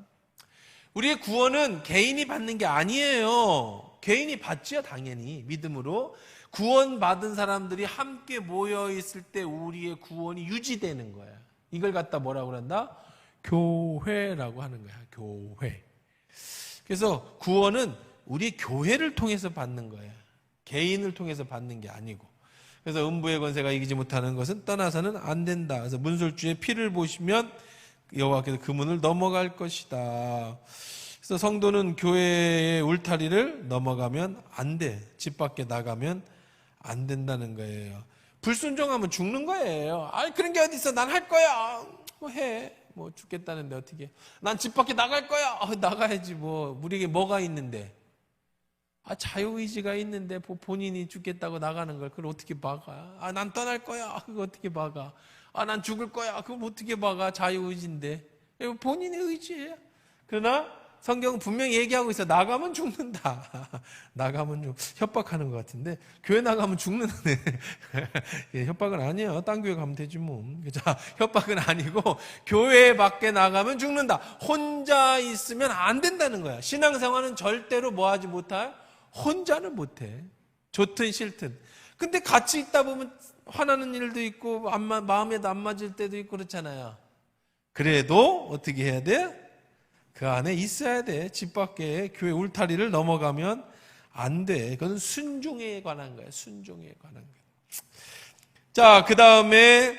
우리의 구원은 개인이 받는 게 아니에요. 개인이 받지요, 당연히. 믿음으로. 구원받은 사람들이 함께 모여 있을 때 우리의 구원이 유지되는 거야. 이걸 갖다 뭐라고 그런다? 교회라고 하는 거야. 교회. 그래서 구원은 우리 교회를 통해서 받는 거야. 개인을 통해서 받는 게 아니고. 그래서 음부의 권세가 이기지 못하는 것은 떠나서는 안 된다. 그래서 문설주의 피를 보시면 여호와께서 그 문을 넘어갈 것이다. 그래서 성도는 교회의 울타리를 넘어가면 안 돼. 집 밖에 나가면 안 된다는 거예요. 불순종하면 죽는 거예요. 그런 게 어디 있어? 난 할 거야. 뭐 해. 뭐 죽겠다는데 어떻게? 난 집 밖에 나갈 거야. 나가야지 뭐. 우리에게 뭐가 있는데? 자유의지가 있는데 본인이 죽겠다고 나가는 걸 그걸 어떻게 막아? 난 떠날 거야. 그거 어떻게 막아? 난 죽을 거야. 그거 어떻게 막아? 자유의지인데. 이거 본인의 의지예요. 그러나 성경은 분명히 얘기하고 있어. 나가면 죽는다. 나가면 협박하는 것 같은데 교회 나가면 죽는다네. 협박은 아니에요. 딴 교회 가면 되지 뭐. 자, 협박은 아니고 교회 밖에 나가면 죽는다. 혼자 있으면 안 된다는 거야. 신앙생활은 절대로 뭐하지 못할? 혼자는 못해. 좋든 싫든. 근데 같이 있다 보면 화나는 일도 있고 마음에도 안 맞을 때도 있고 그렇잖아요. 그래도 어떻게 해야 돼? 그 안에 있어야 돼. 집 밖에 교회 울타리를 넘어가면 안 돼. 그건 순종에 관한 거야. 순종에 관한 거야. 자, 그 다음에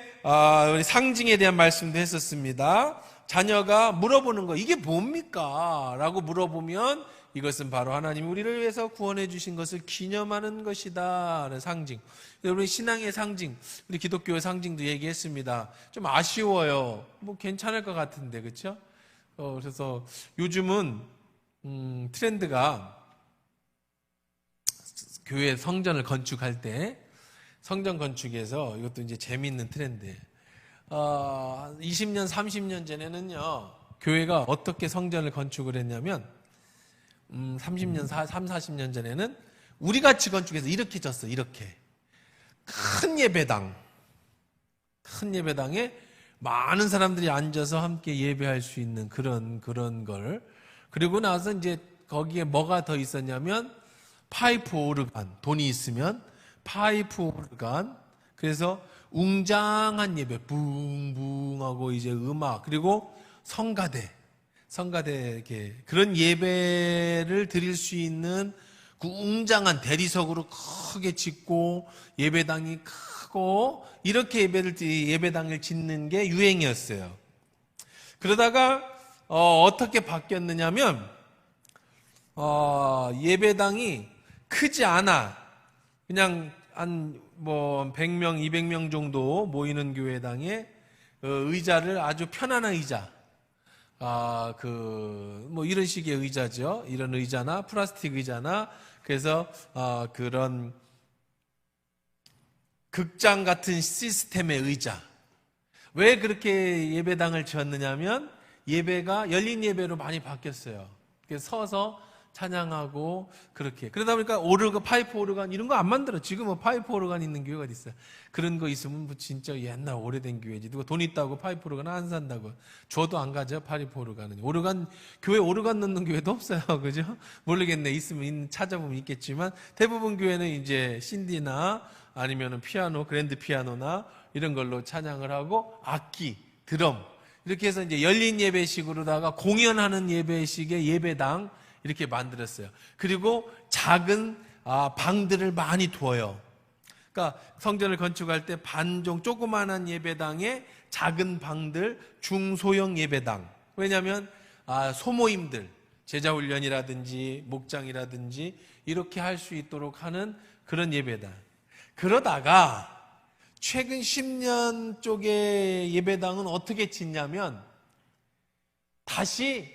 우리 상징에 대한 말씀도 했었습니다. 자녀가 물어보는 거, 이게 뭡니까? 라고 물어보면 이것은 바로 하나님이 우리를 위해서 구원해 주신 것을 기념하는 것이다. 상징. 여러분, 신앙의 상징, 우리 기독교의 상징도 얘기했습니다. 좀 아쉬워요. 뭐 괜찮을 것 같은데, 그렇죠? 그래서 요즘은 트렌드가 교회 성전을 건축할 때 성전 건축에서 이것도 이제 재미있는 트렌드예요. 20년, 30년 전에는요, 교회가 어떻게 성전을 건축을 했냐면 30년, 40년 전에는 우리 같이 건축해서 이렇게 졌어. 이렇게 큰 예배당에 많은 사람들이 앉아서 함께 예배할 수 있는 그런 걸. 그리고 나서 이제 거기에 뭐가 더 있었냐면 파이프 오르간, 돈이 있으면 파이프 오르간. 그래서 웅장한 예배, 붕붕하고 이제 음악, 그리고 성가대 이렇게 그런 예배를 드릴 수 있는 그 웅장한 대리석으로 크게 짓고 예배당이 크고 이렇게 예배당을 짓는 게 유행이었어요. 그러다가 어떻게 바뀌었느냐면 예배당이 크지 않아. 그냥 한 100명, 200명 정도 모이는 교회당에 의자를 아주 편안한 의자, 이런 식의 의자죠. 이런 의자나 플라스틱 의자나, 그래서 그런 극장 같은 시스템의 의자. 왜 그렇게 예배당을 지었느냐면 예배가 열린 예배로 많이 바뀌었어요. 서서 찬양하고 그렇게. 그러다 보니까 파이프 오르간 이런 거 안 만들어. 지금은 파이프 오르간 있는 교회가 어디 있어요. 그런 거 있으면 진짜 옛날 오래된 교회지. 누가 돈 있다고 파이프 오르간 안 산다고. 저도 안 가죠, 파이프 오르간은. 교회 오르간 넣는 교회도 없어요. 그죠? 모르겠네. 있으면 찾아보면 있겠지만 대부분 교회는 이제 신디나 아니면은 피아노, 그랜드 피아노나 이런 걸로 찬양을 하고 악기, 드럼 이렇게 해서 이제 열린 예배식으로다가 공연하는 예배식의 예배당 이렇게 만들었어요. 그리고 작은 방들을 많이 두어요. 그러니까 성전을 건축할 때 반종 조그마한 예배당에 작은 방들, 중소형 예배당. 왜냐하면 소모임들, 제자훈련이라든지 목장이라든지 이렇게 할 수 있도록 하는 그런 예배당. 그러다가 최근 10년 쪽의 예배당은 어떻게 짓냐면 다시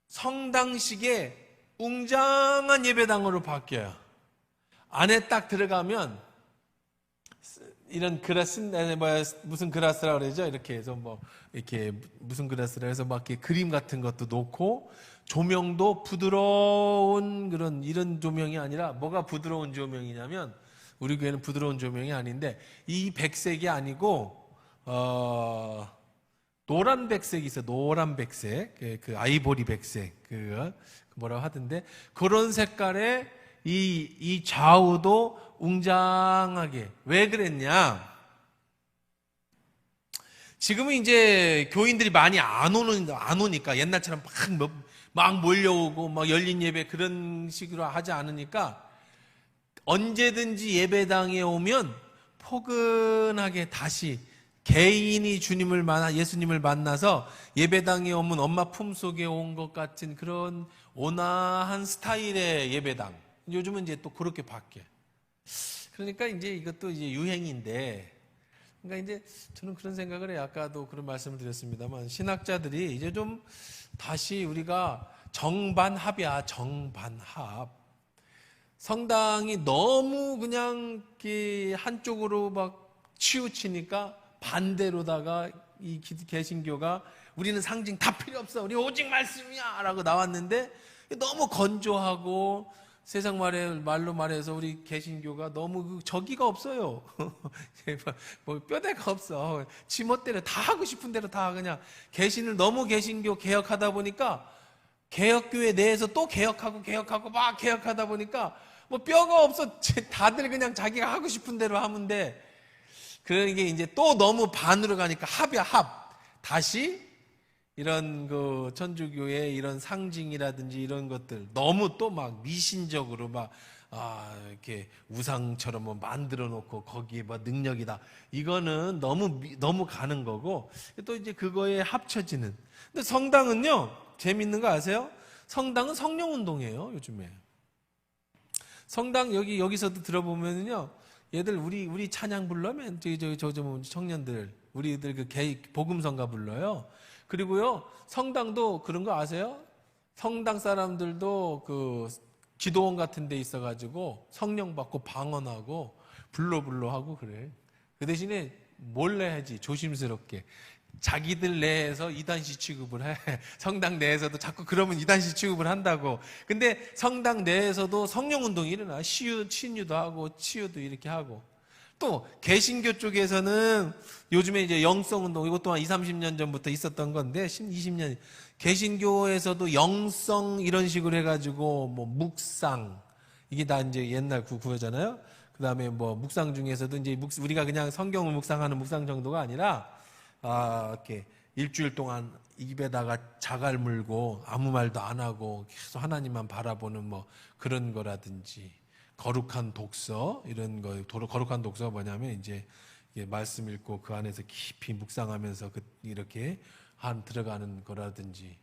성당식의 웅장한 예배당으로 바뀌어요. 안에 딱 들어가면 이런 무슨 그라스라 그러죠? 이렇게 해서 이렇게 무슨 그라스라 해서 막 이렇게 그림 같은 것도 놓고 조명도 부드러운 이런 조명이 아니라 뭐가 부드러운 조명이냐면 우리 교회는 부드러운 조명이 아닌데 이 백색이 아니고 노란 백색이 있어요. 노란 백색, 그 아이보리 백색, 뭐라고 하던데 그런 색깔의 이 좌우도 웅장하게. 왜 그랬냐? 지금은 이제 교인들이 많이 안 오니까 옛날처럼 막 몰려오고 막 열린 예배 그런 식으로 하지 않으니까 언제든지 예배당에 오면 포근하게 다시 개인이 예수님을 만나서 예배당에 오면 엄마 품속에 온 것 같은 그런 온화한 스타일의 예배당. 요즘은 이제 또 그렇게 바뀌어요. 그러니까 이제 이것도 이제 유행인데, 그러니까 이제 저는 그런 생각을 해요. 아까도 그런 말씀을 드렸습니다만, 신학자들이 이제 좀 다시 우리가 정반합이야, 정반합. 성당이 너무 그냥 한쪽으로 막 치우치니까 반대로다가 이 개신교가 우리는 상징 다 필요 없어. 우리 오직 말씀이야. 라고 나왔는데 너무 건조하고 세상 말로 말해서 우리 개신교가 너무 저기가 없어요. 뭐 뼈대가 없어. 지멋대로 다 하고 싶은 대로 다 그냥 개신을 너무 개신교 개혁하다 보니까 개혁교회 내에서 또 개혁하고 막 개혁하다 보니까 뭐 뼈가 없어. 다들 그냥 자기가 하고 싶은 대로 하면 돼. 그런 게 이제 또 너무 반으로 가니까 합이야, 합. 다시 이런 천주교의 이런 상징이라든지 이런 것들 너무 또 막 미신적으로 이렇게 우상처럼 뭐 만들어 놓고 거기에 뭐 능력이다. 이거는 너무 가는 거고 또 이제 그거에 합쳐지는. 근데 성당은요, 재밌는 거 아세요? 성당은 성령 운동이에요, 요즘에. 성당 여기서도 들어보면요. 얘들 우리 찬양 불러면 저 청년들 우리들 복음성가 불러요. 그리고요 성당도 그런 거 아세요? 성당 사람들도 기도원 같은 데 있어가지고 성령 받고 방언하고 불러 하고 그래. 그 대신에 몰래 하지, 조심스럽게. 자기들 내에서 이단시 취급을 해. 성당 내에서도 자꾸 그러면 이단시 취급을 한다고. 근데 성당 내에서도 성령운동이 일어나. 신유도 하고 치유도 이렇게 하고. 또 개신교 쪽에서는 요즘에 이제 영성운동, 이것 또한 20-30년 전부터 있었던 건데 20년 개신교에서도 영성 이런 식으로 해가지고 뭐 묵상, 이게 다 이제 옛날 구호잖아요. 그 다음에 뭐 묵상 중에서도 이제 우리가 그냥 성경을 묵상하는 묵상 정도가 아니라 이렇게 일주일 동안 입에다가 자갈 물고 아무 말도 안 하고 계속 하나님만 바라보는 뭐 그런 거라든지, 거룩한 독서 이런 거. 거룩한 독서가 뭐냐면 이제 말씀 읽고 그 안에서 깊이 묵상하면서 이렇게 들어가는 거라든지.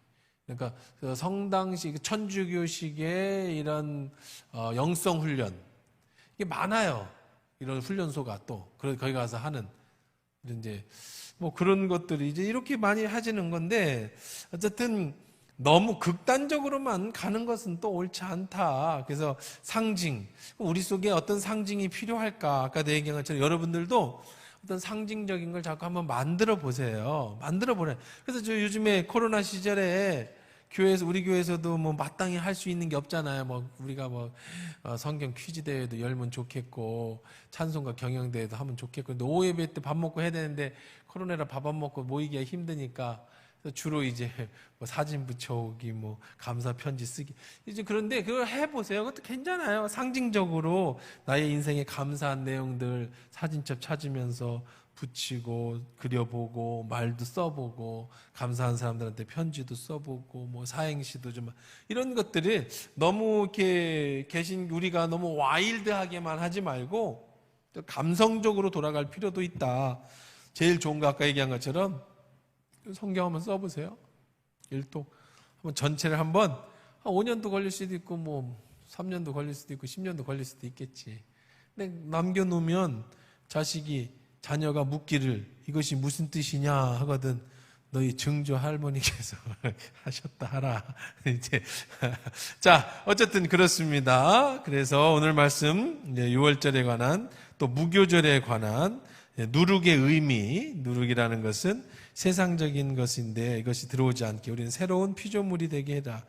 그러니까 성당식, 천주교식의 이런 영성 훈련, 이게 많아요. 이런 훈련소가 또 거기 가서 하는 이제 뭐 그런 것들이 이제 이렇게 많이 하지는 건데, 어쨌든 너무 극단적으로만 가는 것은 또 옳지 않다. 그래서 상징, 우리 속에 어떤 상징이 필요할까? 아까도 얘기한 것처럼 여러분들도 어떤 상징적인 걸 자꾸 한번 만들어 보세요. 만들어 보래. 그래서 저 요즘에 코로나 시절에 우리 교회에서도 뭐 마땅히 할 수 있는 게 없잖아요. 뭐 우리가 성경 퀴즈 대회도 열면 좋겠고, 찬송가 경영 대회도 하면 좋겠고, 근데 오후 예배 때 밥 먹고 해야 되는데 코로나라 밥 안 먹고 모이기가 힘드니까 주로 이제 뭐 사진 붙여오기, 뭐 감사 편지 쓰기, 이제 그런데 그걸 해보세요. 그것도 괜찮아요. 상징적으로 나의 인생에 감사한 내용들 사진첩 찾으면서 붙이고 그려보고 말도 써보고 감사한 사람들한테 편지도 써보고 뭐 사행시도 좀 이런 것들이 너무 이렇게 우리가 너무 와일드하게만 하지 말고 또 감성적으로 돌아갈 필요도 있다. 제일 좋은 거 아까 얘기한 것처럼 성경 한번 써보세요. 일독 한번 전체를 한번 5년도 걸릴 수도 있고 뭐 3년도 걸릴 수도 있고 10년도 걸릴 수도 있겠지. 근데 남겨놓으면 자녀가 묻기를 이것이 무슨 뜻이냐 하거든 너희 증조 할머니께서 하셨다 하라. 이제 자 어쨌든 그렇습니다. 그래서 오늘 말씀 유월절에 관한 또 무교절에 관한 누룩의 의미, 누룩이라는 것은 세상적인 것인데 이것이 들어오지 않게 우리는 새로운 피조물이 되게 해라.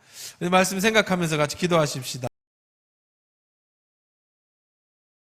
말씀 생각하면서 같이 기도하십시다.